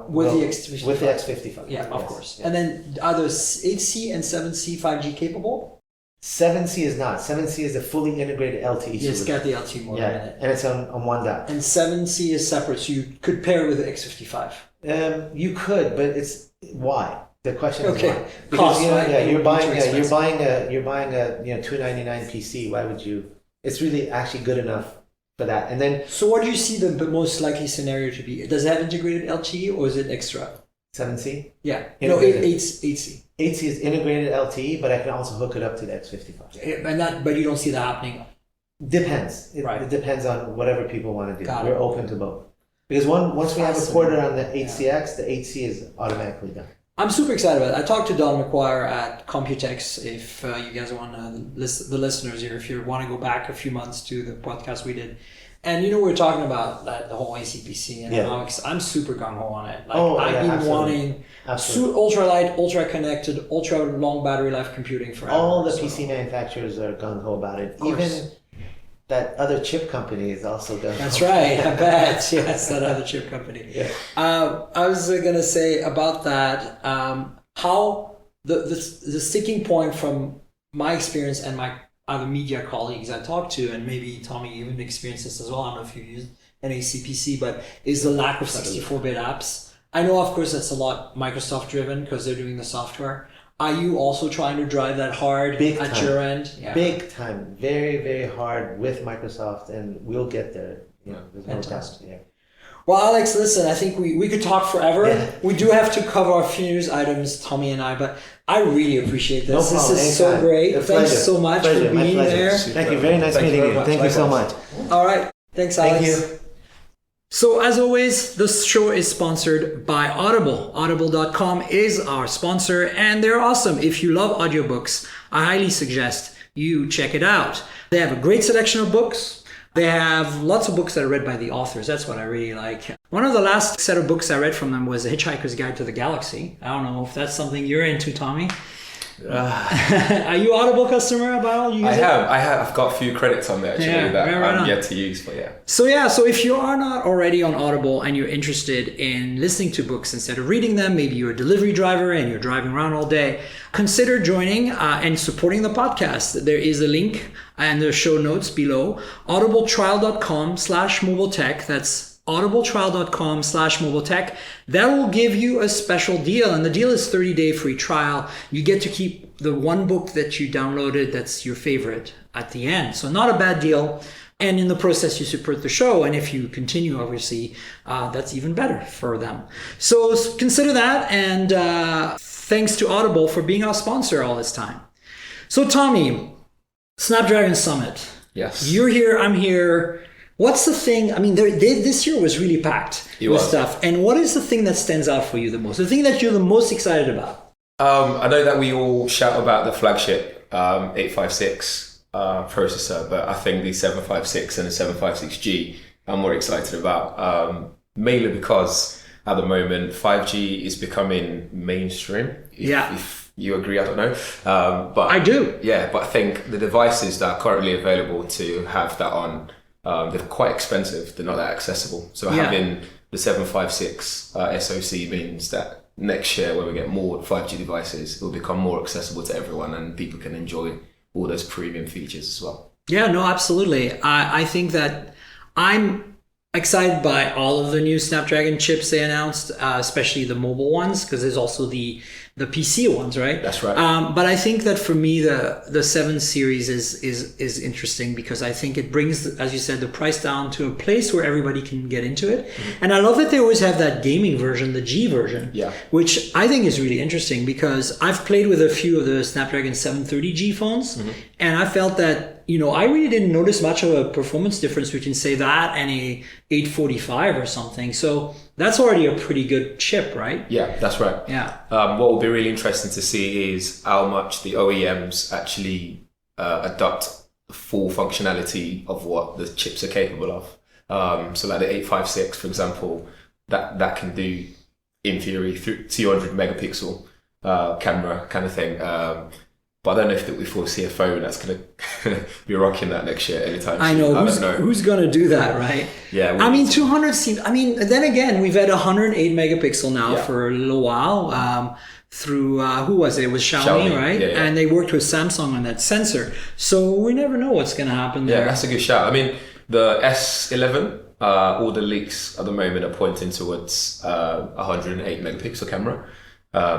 With the X55. With the X55. Yeah, of yes, course. yes. And then are those 8C and 7C 5G capable? 7C is not. 7C is a fully integrated LTE Yeah, it's solution. got the LTE modem in it. And it's on one dot. And 7C is separate, so you could pair it with the X55. You could, but it's why? The question is why? Because Cost, right? you're buying a $299 PC. Why would you? It's really actually good enough for that. And then So what do you see the most likely scenario to be? Does it have integrated LTE or is it extra? 7C? Yeah. Integrated. No, 8C. 8C is integrated LTE, but I can also hook it up to the X55. But you don't see that happening. Depends. Right. It depends on whatever people want to do. Got it. We're open to both. Because once we have a Fascinating. porter on the 8CX, the 8C is automatically done. I'm super excited about it. I talked to Don McGuire at Computex. If you guys want to the listeners here, if you want to go back a few months to the podcast we did, and we were talking about that, the whole ACPC, and I'm super gung ho on it. Like I've been wanting ultra light, ultra connected, ultra long battery life computing forever. All the PC manufacturers are gung ho about it. Even that other chip company is also gung ho. That's right. I bet. Yes, that other chip company. Yeah. I was gonna say about that. How the sticking point from my experience and my other media colleagues I talked to, and maybe Tomi even experienced this as well. I don't know if you used an ACPC, but is the lack of 64-bit apps. I know, of course, that's a lot Microsoft driven because they're doing the software. Are you also trying to drive that hard at your end? Yeah. Big time. Very, very hard with Microsoft, and we'll get there. There's no doubt. Yeah. Well, Alex, listen, I think we could talk forever. Yeah. We do have to cover a few news items, Tommy and I, but I really appreciate this. No problem. This is so Anytime. great. A Thanks pleasure. so much Pleasure. for My being pleasure. there. Thank you. Very nice meeting you. Thank you so much. All right. Thanks, Alex. Thank you. So as always, this show is sponsored by Audible. Audible.com is our sponsor, and they're awesome. If you love audiobooks, I highly suggest you check it out. They have a great selection of books. They have lots of books that are read by the authors. That's what I really like. One of the last set of books I read from them was The Hitchhiker's Guide to the Galaxy. I don't know if that's something you're into, Tommy. Are you Audible customer, Abayo? I've got a few credits on there actually that right I'm yet to use, but yeah. So if you are not already on Audible and you're interested in listening to books instead of reading them, maybe you're a delivery driver and you're driving around all day, consider joining and supporting the podcast. There is a link and the show notes below, audibletrial.com/mobiletech. That's audibletrial.com/mobiletech. That will give you a special deal, and the deal is 30-day free trial. You get to keep the one book that you downloaded that's your favorite at the end. So not a bad deal. And in the process, you support the show. And if you continue, obviously, that's even better for them. So consider that. And thanks to Audible for being our sponsor all this time. So Tommy, Snapdragon Summit. Yes. You're here, I'm here. What's the thing? I mean, this year was really packed with stuff. And what is the thing that stands out for you the most? The thing that you're the most excited about? I know that we all shout about the flagship 856 processor, but I think the 756 and the 756G I'm more excited about, mainly because at the moment 5G is becoming mainstream. If you agree, I don't know. But I do. Yeah, but I think the devices that are currently available to have that on, they're quite expensive. They're not that accessible. So having the 756 SoC means that next year when we get more 5G devices, it will become more accessible to everyone and people can enjoy all those premium features as well. Yeah, no, absolutely. I think that I'm excited by all of the new Snapdragon chips they announced, especially the mobile ones, because there's also the PC ones, right? That's right. But I think that for me, the 7 series is interesting because I think it brings, as you said, the price down to a place where everybody can get into it. Mm-hmm. And I love that they always have that gaming version, the G version, which I think is really interesting because I've played with a few of the Snapdragon 730G phones, and I felt that, I really didn't notice much of a performance difference between, say, that and a 845 or something. So that's already a pretty good chip, right? Yeah, that's right. Yeah. What will be really interesting to see is how much the OEMs actually adopt the full functionality of what the chips are capable of. So like the 856, for example, that can do, in theory, 200 megapixel camera kind of thing. But I don't know if we foresee a phone that's going to be rocking that next year anytime soon. I know. Who's going to do that, right? Yeah. I mean, 200 seems... I mean, then again, we've had 108 megapixel now for a little while through... who was it? It was Xiaomi, right? Yeah. And they worked with Samsung on that sensor. So we never know what's going to happen there. Yeah, that's a good shout. I mean, the S11, all the leaks at the moment are pointing towards 108 megapixel camera.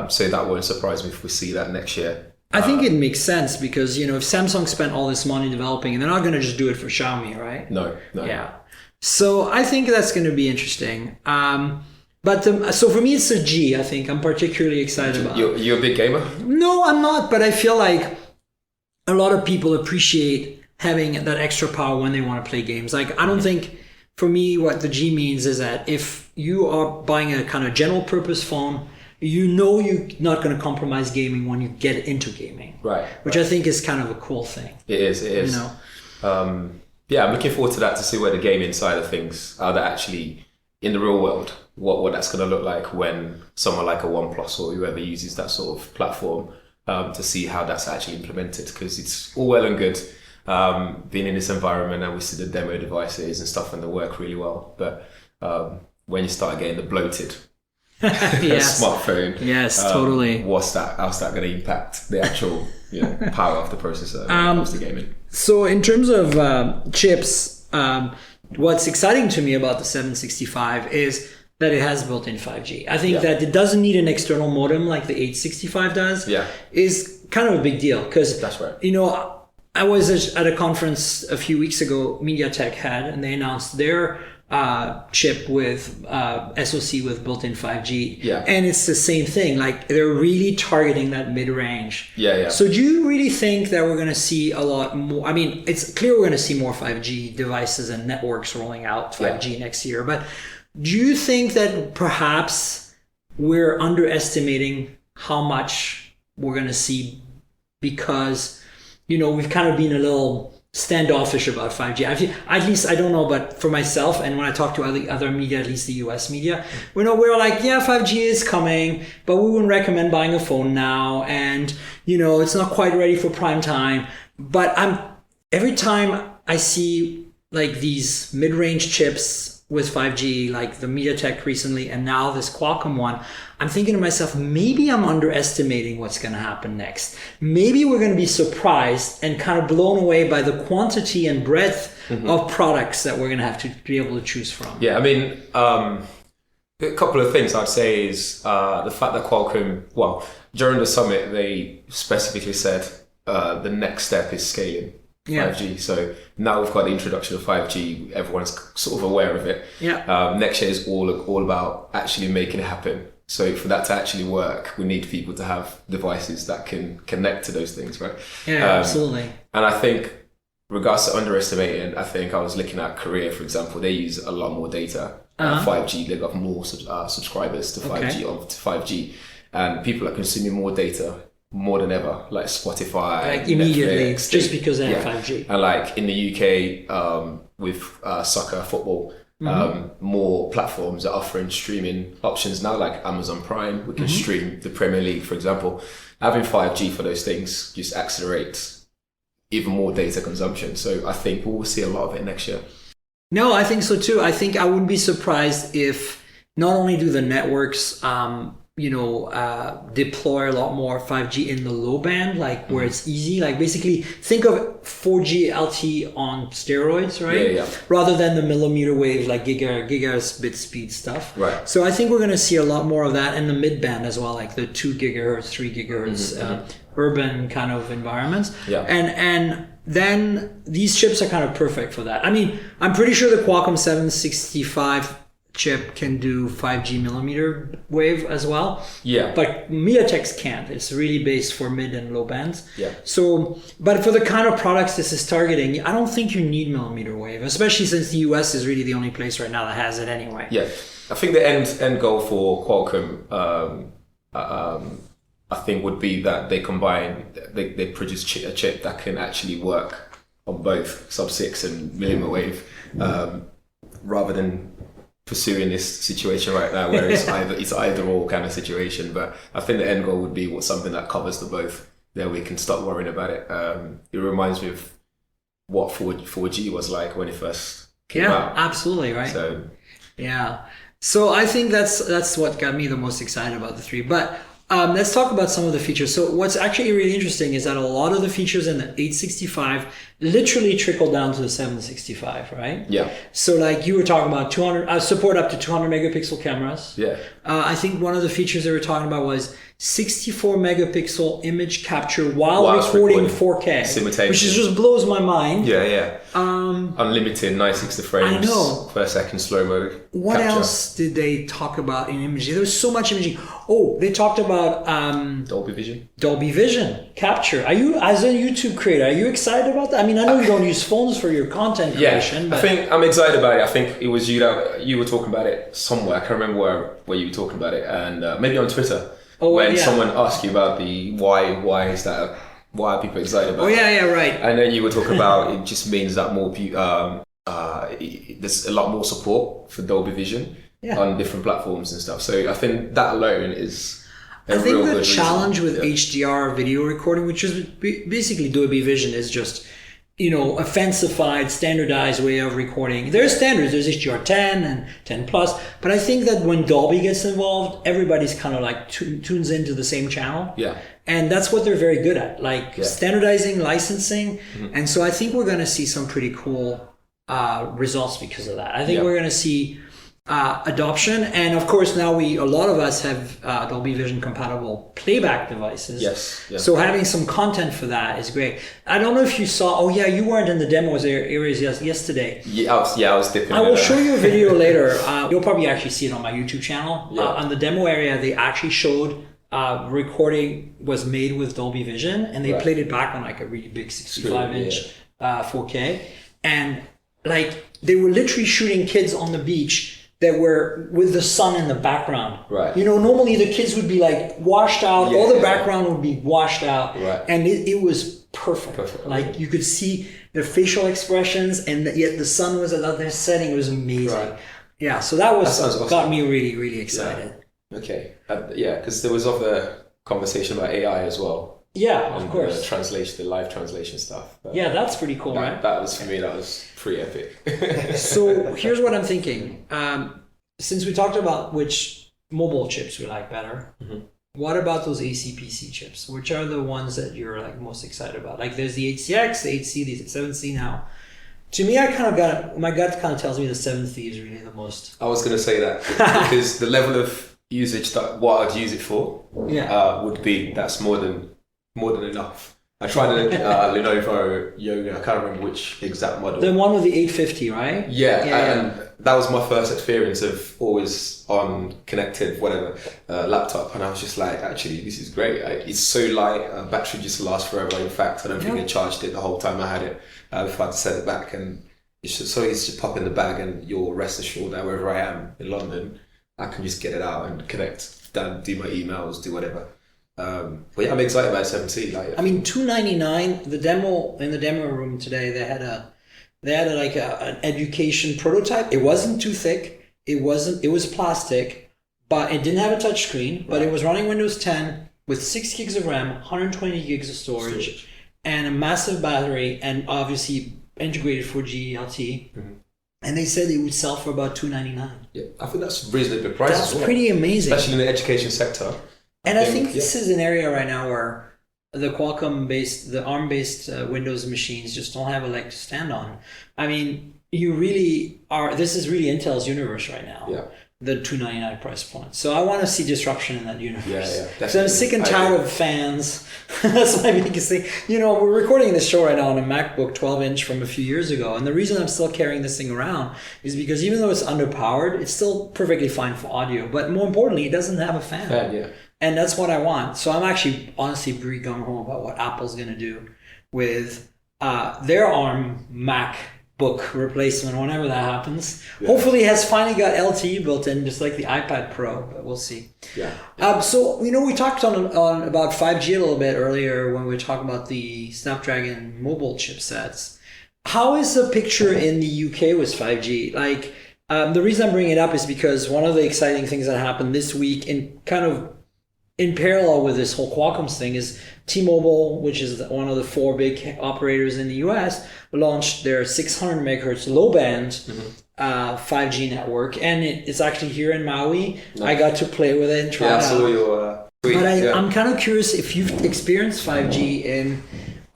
So that won't surprise me if we see that next year. I think it makes sense because, if Samsung spent all this money developing, and they're not going to just do it for Xiaomi, right? No. Yeah. So I think that's going to be interesting. So for me, it's a G, I think. I'm particularly excited about. You're a big gamer? No, I'm not. But I feel like a lot of people appreciate having that extra power when they want to play games. Like, I don't think, for me, what the G means is that if you are buying a kind of general purpose phone, you're not going to compromise gaming when you get into gaming. Right. Which I think is kind of a cool thing. It is. I'm looking forward to that, to see where the gaming side of things are, that actually, in the real world, what that's going to look like when someone like a OnePlus or whoever uses that sort of platform, to see how that's actually implemented. Because it's all well and good being in this environment, and we see the demo devices and stuff, and they work really well. But when you start getting the bloated smartphone. Yes, totally. How's that going to impact the actual power of the processor when it comes to gaming? So in terms of chips, what's exciting to me about the 765 is that it has built-in 5G. I think that it doesn't need an external modem like the 865 does. Is kind of a big deal because that's right. I was at a conference a few weeks ago, MediaTek had, and they announced their chip with SoC with built-in 5G. Yeah. And it's the same thing. Like they're really targeting that mid-range. Yeah. So do you really think that we're going to see a lot more? I mean, it's clear we're going to see more 5G devices and networks rolling out 5G next year. But do you think that perhaps we're underestimating how much we're going to see because, we've kind of been a little standoffish about 5G. At least I don't know, but for myself and when I talk to other media, at least the US media, we're like, 5G is coming, but we wouldn't recommend buying a phone now, and it's not quite ready for prime time. But every time I see like these mid-range chips with 5G, like the MediaTek recently, and now this Qualcomm one, I'm thinking to myself, maybe I'm underestimating what's going to happen next. Maybe we're going to be surprised and kind of blown away by the quantity and breadth of products that we're going to have to be able to choose from. Yeah, I mean, a couple of things I'd say is the fact that Qualcomm, during the summit, they specifically said the next step is scaling 5G. So now we've got the introduction of 5G, everyone's sort of aware of it. Next year is all about actually making it happen. So for that to actually work, we need people to have devices that can connect to those things, right? Absolutely. And I think, regards to underestimating, I think I was looking at Korea, for example, they use a lot more data. 5G, they got more subscribers to 5G, and people are consuming more data more than ever, like Spotify, like immediately, Netflix, just because they have 5G. And like in the UK, with soccer, football, more platforms are offering streaming options now, like Amazon Prime. We can stream the Premier League, for example. Having 5G for those things just accelerates even more data consumption. So I think we'll see a lot of it next year. No, I think so too. I think I wouldn't be surprised if not only do the networks deploy a lot more 5G in the low band, like where it's easy, like basically think of 4G LTE on steroids, right? Rather than the millimeter wave, like gigabit speed stuff. Right. So I think we're going to see a lot more of that in the mid band as well, like the 2 gigahertz, 3 gigahertz urban kind of environments. And then these chips are kind of perfect for that. I mean, I'm pretty sure the Qualcomm 765 chip can do 5G millimeter wave as well. But MediaTek's can't. It's really based for mid and low bands. So, but for the kind of products this is targeting, I don't think you need millimeter wave, especially since the US is really the only place right now that has it anyway. I think the end goal for Qualcomm, I think would be that they produce a chip that can actually work on both sub-6 and millimeter wave, rather than pursuing this situation right now where it's either or kind of situation. But I think the end goal would be something that covers the both. Then we can stop worrying about it. It reminds me of what 4G was like when it first came out. Absolutely, right? So so I think that's what got me the most excited about the 3. But let's talk about some of the features. So what's actually really interesting is that a lot of the features in the 865 literally trickle down to the 765, right? So like you were talking about support up to 200 megapixel cameras. I think one of the features they were talking about was 64 megapixel image capture while recording 4K, simultaneously, which just blows my mind. Unlimited 960 frames per second slow mo. What else did they talk about in imaging? There was so much imaging. Oh, they talked about Dolby Vision. Dolby Vision capture. Are you, as a YouTube creator, are you excited about that? I mean, I know you don't use phones for your content creation. But I think I'm excited about it. I think it was you that you were talking about it somewhere. I can't remember where you were talking about it, and maybe on Twitter. When someone asked you about the why is that? Why are people excited about it? Right. And then you were talking about it just means that more people, there's a lot more support for Dolby Vision on different platforms and stuff. So I think that alone is a real good reason. I think the challenge with HDR video recording, which is basically Dolby Vision, is just a fancified, standardized way of recording. There's standards. There's HDR 10 and 10 plus. But I think that when Dolby gets involved, everybody's kind of like tunes into the same channel. And that's what they're very good at, standardizing, licensing. And so I think we're going to see some pretty cool results because of that. I think we're going to see adoption, and of course now a lot of us have Dolby Vision compatible playback devices. Yes. Yeah. So having some content for that is great. I don't know if you saw. Oh yeah, you weren't in the demos areas yesterday. Yeah, I was dipping. I will show you a video later. You'll probably actually see it on my YouTube channel. Yeah. On the demo area, they actually showed recording was made with Dolby Vision, and they played it back on like a really big 65-inch 4K, and like they were literally shooting kids on the beach that were with the sun in the background. Right. You know, normally the kids would be like washed out, all the background would be washed out. Right. And it was perfect. Like you could see their facial expressions, and yet the sun was at their setting. It was amazing. Right. Yeah, so that awesome. Got me really, really excited. Yeah. Okay. Because there was other conversation about AI as well. Yeah, of course. The live translation stuff. Yeah, that's pretty cool, right? That was, for me, that was pretty epic. So here's what I'm thinking. Since we talked about which mobile chips we like better, what about those AC/PC chips? Which are the ones that you're like most excited about? Like there's the 8CX, the 8C, the 7C now. To me, my gut kind of tells me the 7C is really the most. I was going to say that because the level of usage that what I'd use it for would be, that's more than enough. I tried a Lenovo Yoga. I can't remember which exact model. The one with the 850, right? Yeah, and that was my first experience of always on connected laptop, and I was just like, actually, this is great. It's so light. Battery just lasts forever. In fact, I don't think I charged it the whole time I had it. If I had to send it back, and it's just so easy to pop in the bag, and you'll rest assured that wherever I am in London, I can just get it out and connect, do my emails, do whatever. But yeah, I'm excited about 7C. I mean, $299. The demo in the demo room today, they had an education prototype. It wasn't too thick. It was plastic, but it didn't have a touch screen. But it was running Windows 10 with 6 gigs of RAM, 120 gigs of storage, and a massive battery, and obviously integrated 4G LTE. And they said it would sell for about $299. Yeah, I think that's reasonably priced. That's pretty amazing, especially in the education sector. And I think this is an area right now where the Qualcomm-based, the ARM-based Windows machines just don't have a leg to stand on. I mean, you really are. This is really Intel's universe right now. Yeah. The $299 price point. So I want to see disruption in that universe. Yeah, definitely. So I'm sick and tired of fans. That's my biggest thing. You know, we're recording this show right now on a MacBook 12-inch from a few years ago, and the reason I'm still carrying this thing around is because even though it's underpowered, it's still perfectly fine for audio. But more importantly, it doesn't have a fan. And that's what I want. So I'm actually honestly pretty gung-ho about what Apple's going to do with their ARM MacBook replacement whenever that happens. Hopefully it has finally got LTE built in, just like the iPad Pro, but we'll see. So, you know, we talked on about 5G a little bit earlier when we were talking about the Snapdragon mobile chipsets. How is the picture in the UK with 5G? Like, the reason I'm bringing it up is because one of the exciting things that happened this week in parallel with this whole Qualcomm thing is T-Mobile, which is one of the 4 big operators in the US, launched their 600 megahertz low band 5G network, and it's actually here in Maui. Nice. I got to play with it and try it out. So your tweet, but I'm kind of curious if you've experienced 5G in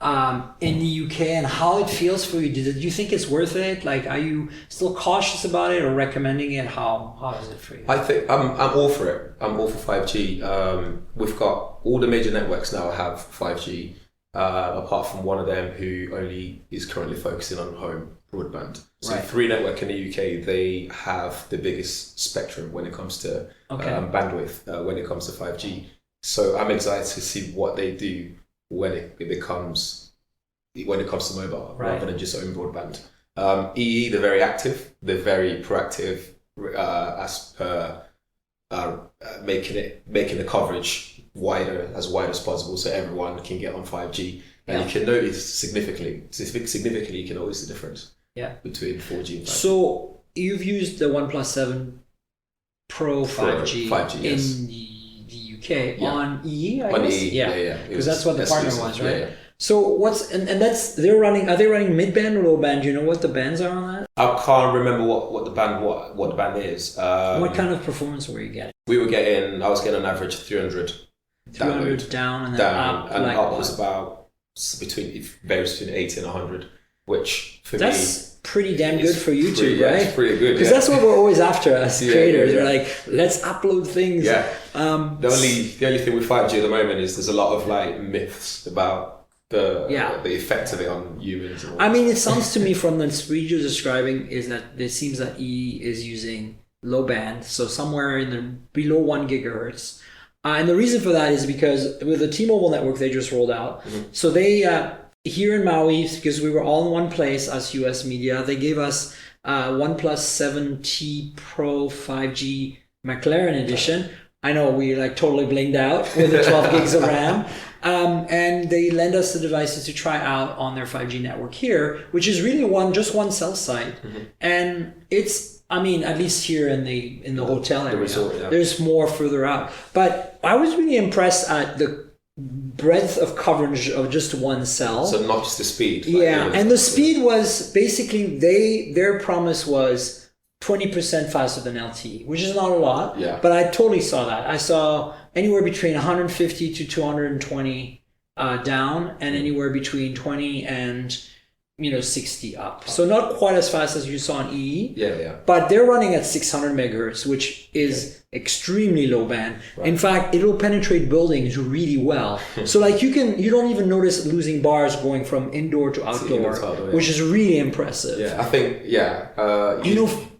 the UK and how it feels for you. Do you think it's worth it? Like, are you still cautious about it or recommending it? How is it for you? I think I'm all for it. I'm all for 5G. We've got all the major networks now have 5G, apart from one of them who only is currently focusing on home broadband. So 3 network in the UK, they have the biggest spectrum when it comes to bandwidth, when it comes to 5G. So I'm excited to see what they do when it comes to mobile rather than just own broadband. EE, they're very active, they're very proactive as per making the coverage as wide as possible so everyone can get on 5G. And you can notice significantly you can notice the difference between 4G and 5G. So you've used the OnePlus 7 Pro 5G, in the UK on EE, I guess? Because that's what the partner was, right? So are they running mid-band or low-band? Do you know what the bands are on that? I can't remember what the band is. What kind of performance were you getting? I was getting an average 300 down and then up. Up was about between 80 and 100, which for me... That's pretty damn good for YouTube, right? It's pretty good. Because that's what we're always after as creators. Yeah. We're like, let's upload things. Yeah. The only thing with 5G at the moment is there's a lot of like myths about the effect of it on humans. I mean, it sounds to me from the speed you're describing is that it seems that E is using low band, so somewhere in the below 1 gigahertz. And the reason for that is because with the T-Mobile network they just rolled out, so they here in Maui, because we were all in one place as US media, they gave us OnePlus 7T Pro 5G McLaren edition. I know we like totally blinged out with the 12 gigs of RAM. And they lend us the devices to try out on their 5G network here, which is really just one cell site. And it's, I mean, at least here in the hotel area, resort, there's more further out. But I was really impressed at the breadth of coverage of just one cell. So not just the speed. And the speed was basically, their promise was 20% faster than LTE, which is not a lot, but I totally saw that. I saw anywhere between 150 to 220 down, and anywhere between 20 and 60 up. So not quite as fast as you saw on EE, but they're running at 600 megahertz, which is extremely low band. In fact, it'll penetrate buildings really well. So like you don't even notice losing bars going from indoor to outdoor, which is really impressive. I think,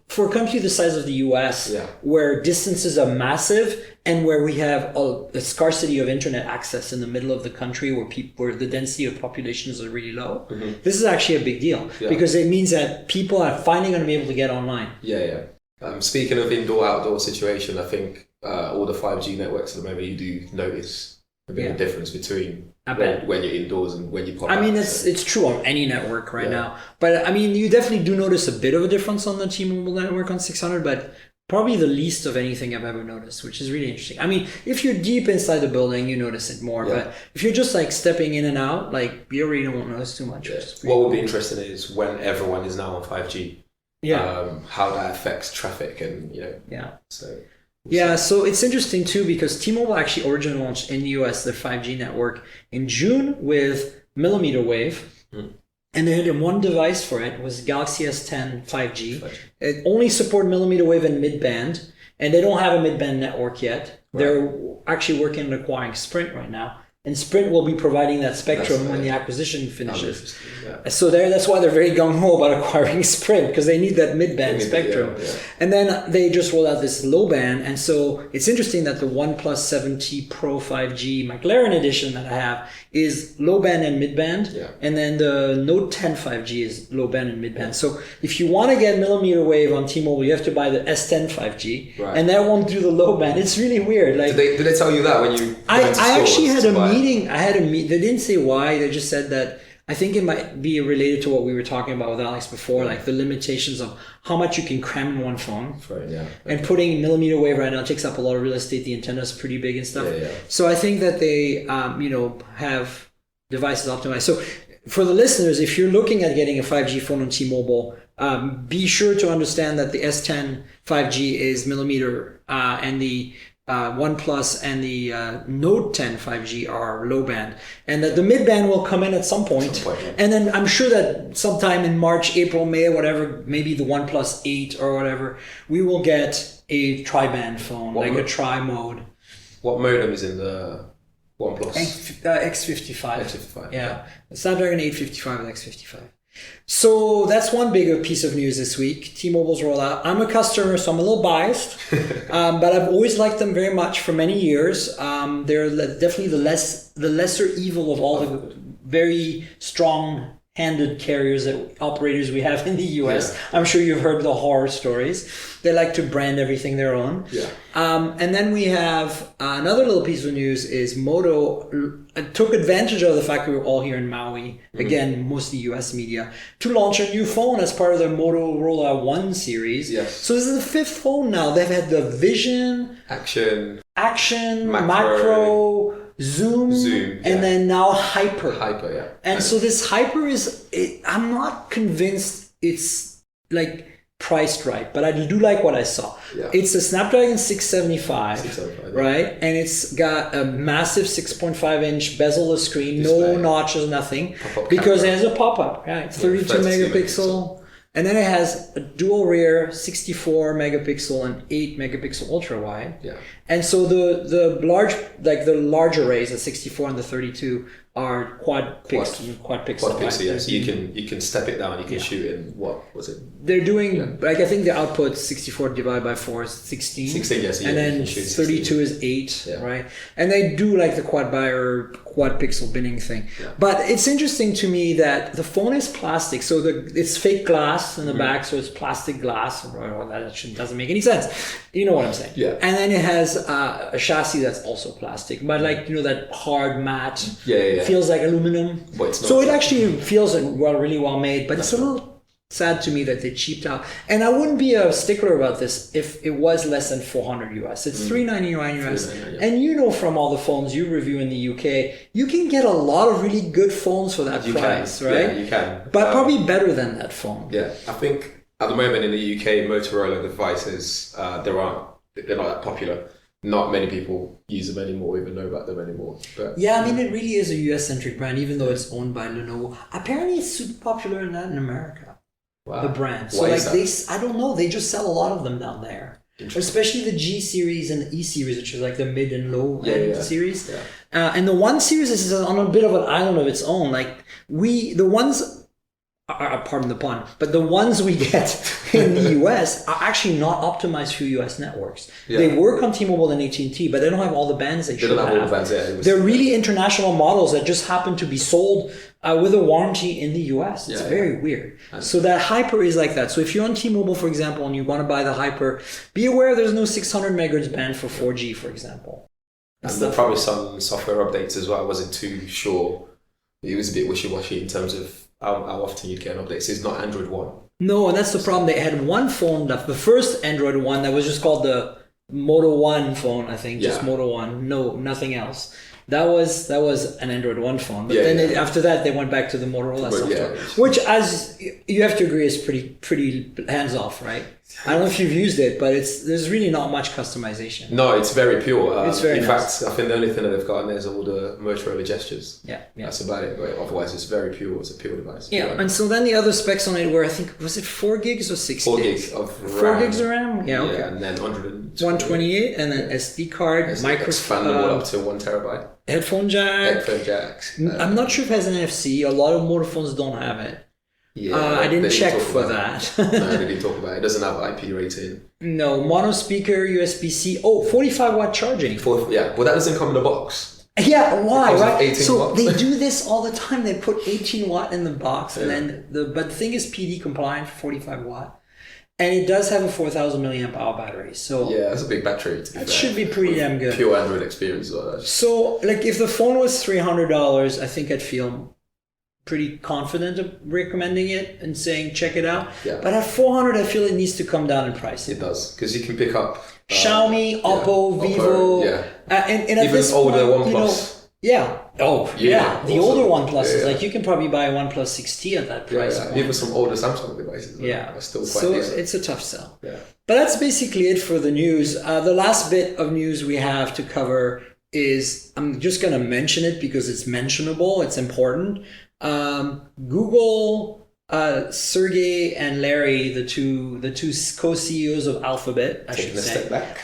for a country the size of the US, where distances are massive and where we have a scarcity of internet access in the middle of the country where the density of populations are really low, this is actually a big deal because it means that people are finally going to be able to get online. Speaking of indoor-outdoor situation, I think all the 5G networks at the moment, you do notice a bit of difference between when you're indoors and when you pop out. I mean, it's true on any network right now. But I mean, you definitely do notice a bit of a difference on the T-Mobile network on 600, but probably the least of anything I've ever noticed, which is really interesting. I mean, if you're deep inside the building, you notice it more. But if you're just like stepping in and out, like you really won't notice too much. What would be interesting is when everyone is now on 5G, how that affects traffic and, So it's interesting too because T-Mobile actually originally launched in the US their 5G network in June with millimeter wave. And they had one device for it. It was Galaxy S10 5G. It only supported millimeter wave and mid-band, and they don't have a mid-band network yet. They're actually working on acquiring Sprint right now. And Sprint will be providing that spectrum when the acquisition finishes. So that's why they're very gung-ho about acquiring Sprint, because they need that mid-band spectrum. And then they just rolled out this low band. And so it's interesting that the OnePlus 7T Pro 5G McLaren edition that I have is low band and mid-band. And then the Note 10 5G is low band and mid-band. So if you want to get millimeter wave on T-Mobile, you have to buy the S10 5G. And that won't do the low band. It's really weird. Like, did they tell you that when you I actually had a meeting. I had a meeting. They didn't say why. They just said that I think it might be related to what we were talking about with Alex before, like the limitations of how much you can cram in one phone. And putting millimeter wave right now takes up a lot of real estate. The antenna's pretty big and stuff. So I think that they, have devices optimized. So for the listeners, if you're looking at getting a 5G phone on T-Mobile, be sure to understand that the S10 5G is millimeter and the OnePlus and the Note 10 5G are low band, and that the mid band will come in at some point. And then I'm sure that sometime in March, April, May, whatever, maybe the OnePlus 8 or whatever, we will get a tri-band phone, a tri-mode. What modem is in the OnePlus? X55. X55. The Snapdragon 855 and X55. So that's one bigger piece of news this week, T-Mobile's rollout. I'm a customer, so I'm a little biased, but I've always liked them very much for many years. They're definitely the lesser evil of all the very strong-handed carriers that operators we have in the US. I'm sure you've heard the horror stories. They like to brand everything their own. And then we have another little piece of news is Moto took advantage of the fact we were all here in Maui, again, mostly US media, to launch a new phone as part of their Motorola One series. So this is the fifth phone now. They've had the Vision, Action, Macro, Zoom, and then now Hyper. And so this Hyper I'm not convinced it's like priced right, but I do like what I saw. It's a Snapdragon 675, right? And it's got a massive 6.5-inch bezel-less screen, no notches, nothing, because it has a pop-up. It's 32 megapixel And then it has a dual rear 64 megapixel and 8 megapixel ultra wide. Yeah. And so the large arrays, the 64 and the 32, are quad pixel. Quad pixel, yeah. So you can step it down. You can shoot in what was it? They're doing I think the output 64 divided by 4 is 16. 16, yes. And then 32 is 8, right? And they do like the quad pixel binning thing. Yeah. But it's interesting to me that the phone is plastic, so it's fake glass in the back, so it's plastic glass. That doesn't make any sense. You know what I'm saying? Yeah. And then it has a chassis that's also plastic, but that hard matte. Feels like aluminum. But it's not. So it actually feels really well made, but it's a little sad to me that they cheaped out. And I wouldn't be a stickler about this if it was less than $400 US. It's $399 US. And from all the phones you review in the UK, you can get a lot of really good phones for that price, right? Yeah, you can. But probably better than that phone. Yeah, I think at the moment in the UK, Motorola devices, they're not that popular. Not many people use them anymore, even know about them anymore. But, yeah, I mean, it really is a US-centric brand, even though it's owned by Lenovo. Apparently, it's super popular in Latin America. Wow. The brand. So Why is that? I don't know, they just sell a lot of them down there. Especially the G series and the E series, which is like the mid and low end series. Yeah. And the One series is on a bit of an island of its own. Like the ones. Pardon the pun, but the ones we get in the US are actually not optimized for US networks. Yeah. They work on T-Mobile and AT&T, but they don't have all the bands they should have. All the bands, They're really international models that just happen to be sold with a warranty in the US. It's very weird. So that Hyper is like that. So if you're on T-Mobile, for example, and you want to buy the Hyper, be aware there's no 600 megahertz band for 4G, for example. And there are probably some software updates as well. I wasn't too sure. It was a bit wishy-washy in terms of how often you'd get an update. So it's not Android One. No, and that's the problem. They had one phone left, the first Android One, that was just called the Moto One phone, I think, just Moto One, nothing else. That was an Android One phone. But after that, they went back to the Motorola software, which, as you have to agree, is pretty hands-off, right? I don't know if you've used it, but there's really not much customization. No, it's very pure. It's very in nice. fact, I think the only thing that they've got in there is all the Motorola gestures. Yeah. That's about it. But otherwise, it's very pure. It's a pure device. Yeah, and so then the other specs on it were, I think, was it 4 gigs or 6 4 gigs? gigs of RAM. 4 gigs of RAM? Yeah, okay. And then 128, and then SD card, microphone. Expandable up to 1 terabyte. Headphone jacks. I'm not sure if it has an NFC. A lot of Moto phones don't have it. Yeah, I didn't check for that. No, they didn't talk about it. It doesn't have IP rating. No, mono speaker, USB-C. 45 watt charging. Well, that doesn't come in the box. Yeah, why, right? So watts. they do this all the time. They put 18 watt in the box, and then but the thing is PD compliant for 45 watt. And it does have a 4,000 milliamp hour battery. So yeah, that's a big battery. That should be pretty damn good. Pure Android experience. So, like, if the phone was $300, I think I'd feel pretty confident of recommending it and saying check it out. Yeah. But at $400, I feel it needs to come down in price. It does, because you can pick up Xiaomi, Oppo, Vivo, and even this older point, OnePlus. The older OnePluses, like you can probably buy a OnePlus 6T at that price. Even some older Samsung devices. Are still quite decent. It's a tough sell. Yeah. But that's basically it for the news. The last bit of news we have to cover is, I'm just going to mention it because it's mentionable, it's important. Google, Sergey and Larry, the two co-CEOs of Alphabet,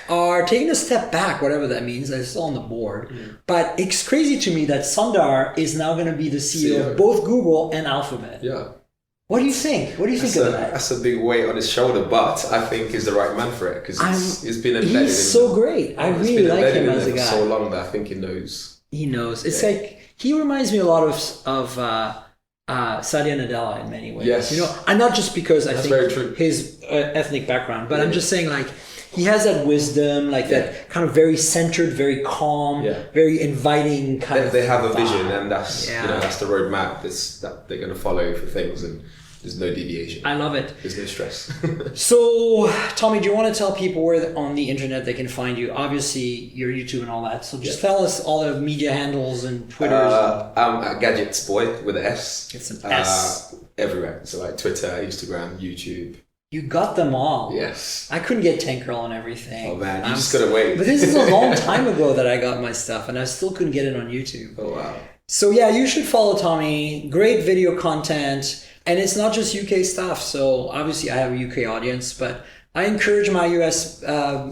are taking a step back, whatever that means. It's still on the board. But it's crazy to me that Sundar is now going to be the CEO of both Google and Alphabet. Yeah. What do you think? What do you think of that? That's a big weight on his shoulder, but I think he's the right man for it because he's been embedded. He's so great. I really like him as a guy. For so long that I think he knows. He knows. It's like he reminds me a lot of Satya Nadella in many ways. Yes. And not just because I think very true. his ethnic background, but I'm just saying, like, he has that wisdom, like that kind of very centered, very calm, very inviting kind of. They have a vision, and that's that's the roadmap that they're going to follow for things, and there's no deviation. I love it. There's no stress. So, Tommy, do you want to tell people where on the internet they can find you? Obviously, your YouTube and all that. So just tell us all the media handles and Twitters. I'm at GadgetsBoy with an S. It's an S. Everywhere. So like Twitter, Instagram, YouTube. You got them all. Yes. I couldn't get Tankerl and everything. Oh man, you just gotta wait. But this is a long time ago that I got my stuff, and I still couldn't get it on YouTube. Oh wow. So yeah, you should follow Tommy. Great video content. And it's not just UK stuff. So obviously I have a UK audience, but I encourage my US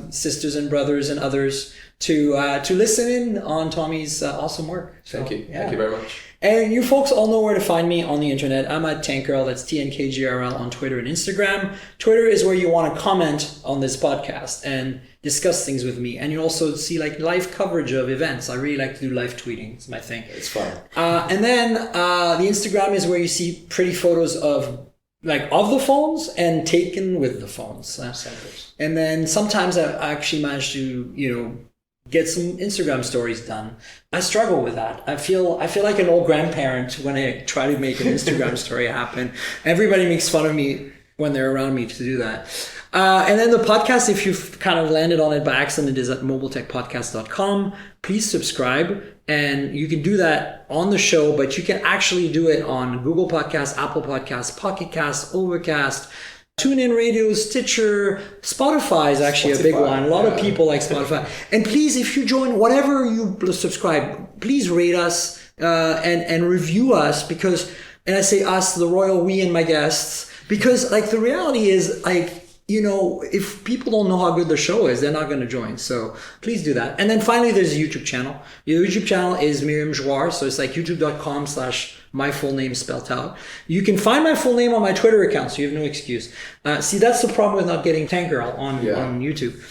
sisters and brothers and others to listen in on Tomi's awesome work. So, Thank you. Thank you very much. And you folks all know where to find me on the internet. I'm at TankGirl, that's TNKGRL on Twitter and Instagram. Twitter is where you want to comment on this podcast and discuss things with me. And you also see like live coverage of events. I really like to do live tweeting. It's my thing. It's fun. And then the Instagram is where you see pretty photos of the phones and taken with the phones. And then sometimes I actually manage to, get some Instagram stories done. I struggle with that. I feel like an old grandparent when I try to make an Instagram story happen. Everybody makes fun of me when they're around me to do that. And then the podcast, if you've kind of landed on it by accident, is at mobiletechpodcast.com. Please subscribe. And you can do that on the show, but you can actually do it on Google Podcasts, Apple Podcasts, Pocket Casts, Overcast, TuneIn Radio, Stitcher. Spotify is actually a big one. A lot of people like Spotify. And please, if you join, whatever you subscribe, please rate us and review us because, and I say us, the royal we and my guests, because the reality is if people don't know how good the show is, they're not going to join. So please do that. And then finally, there's a YouTube channel. The YouTube channel is Miriam Jouar. So it's youtube.com/my full name spelled out. You can find my full name on my Twitter account, so you have no excuse. See, that's the problem with not getting TankGirl on YouTube.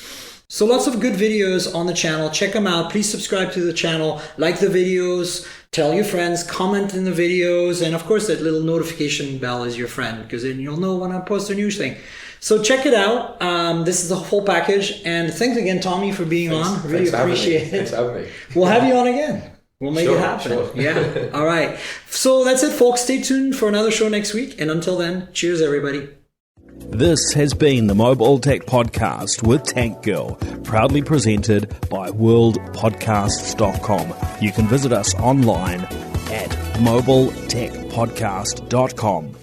So lots of good videos on the channel. Check them out. Please subscribe to the channel. Like the videos. Tell your friends. Comment in the videos. And of course, that little notification bell is your friend because then you'll know when I post a new thing. So check it out. This is the whole package. And thanks again, Tomi, for being on. Really appreciate it. Thanks for having me. We'll have you on again. We'll make it happen. Sure. Yeah. All right. So that's it, folks. Stay tuned for another show next week. And until then, cheers, everybody. This has been the Mobile Tech Podcast with TankGirl, proudly presented by worldpodcasts.com. You can visit us online at mobiletechpodcast.com.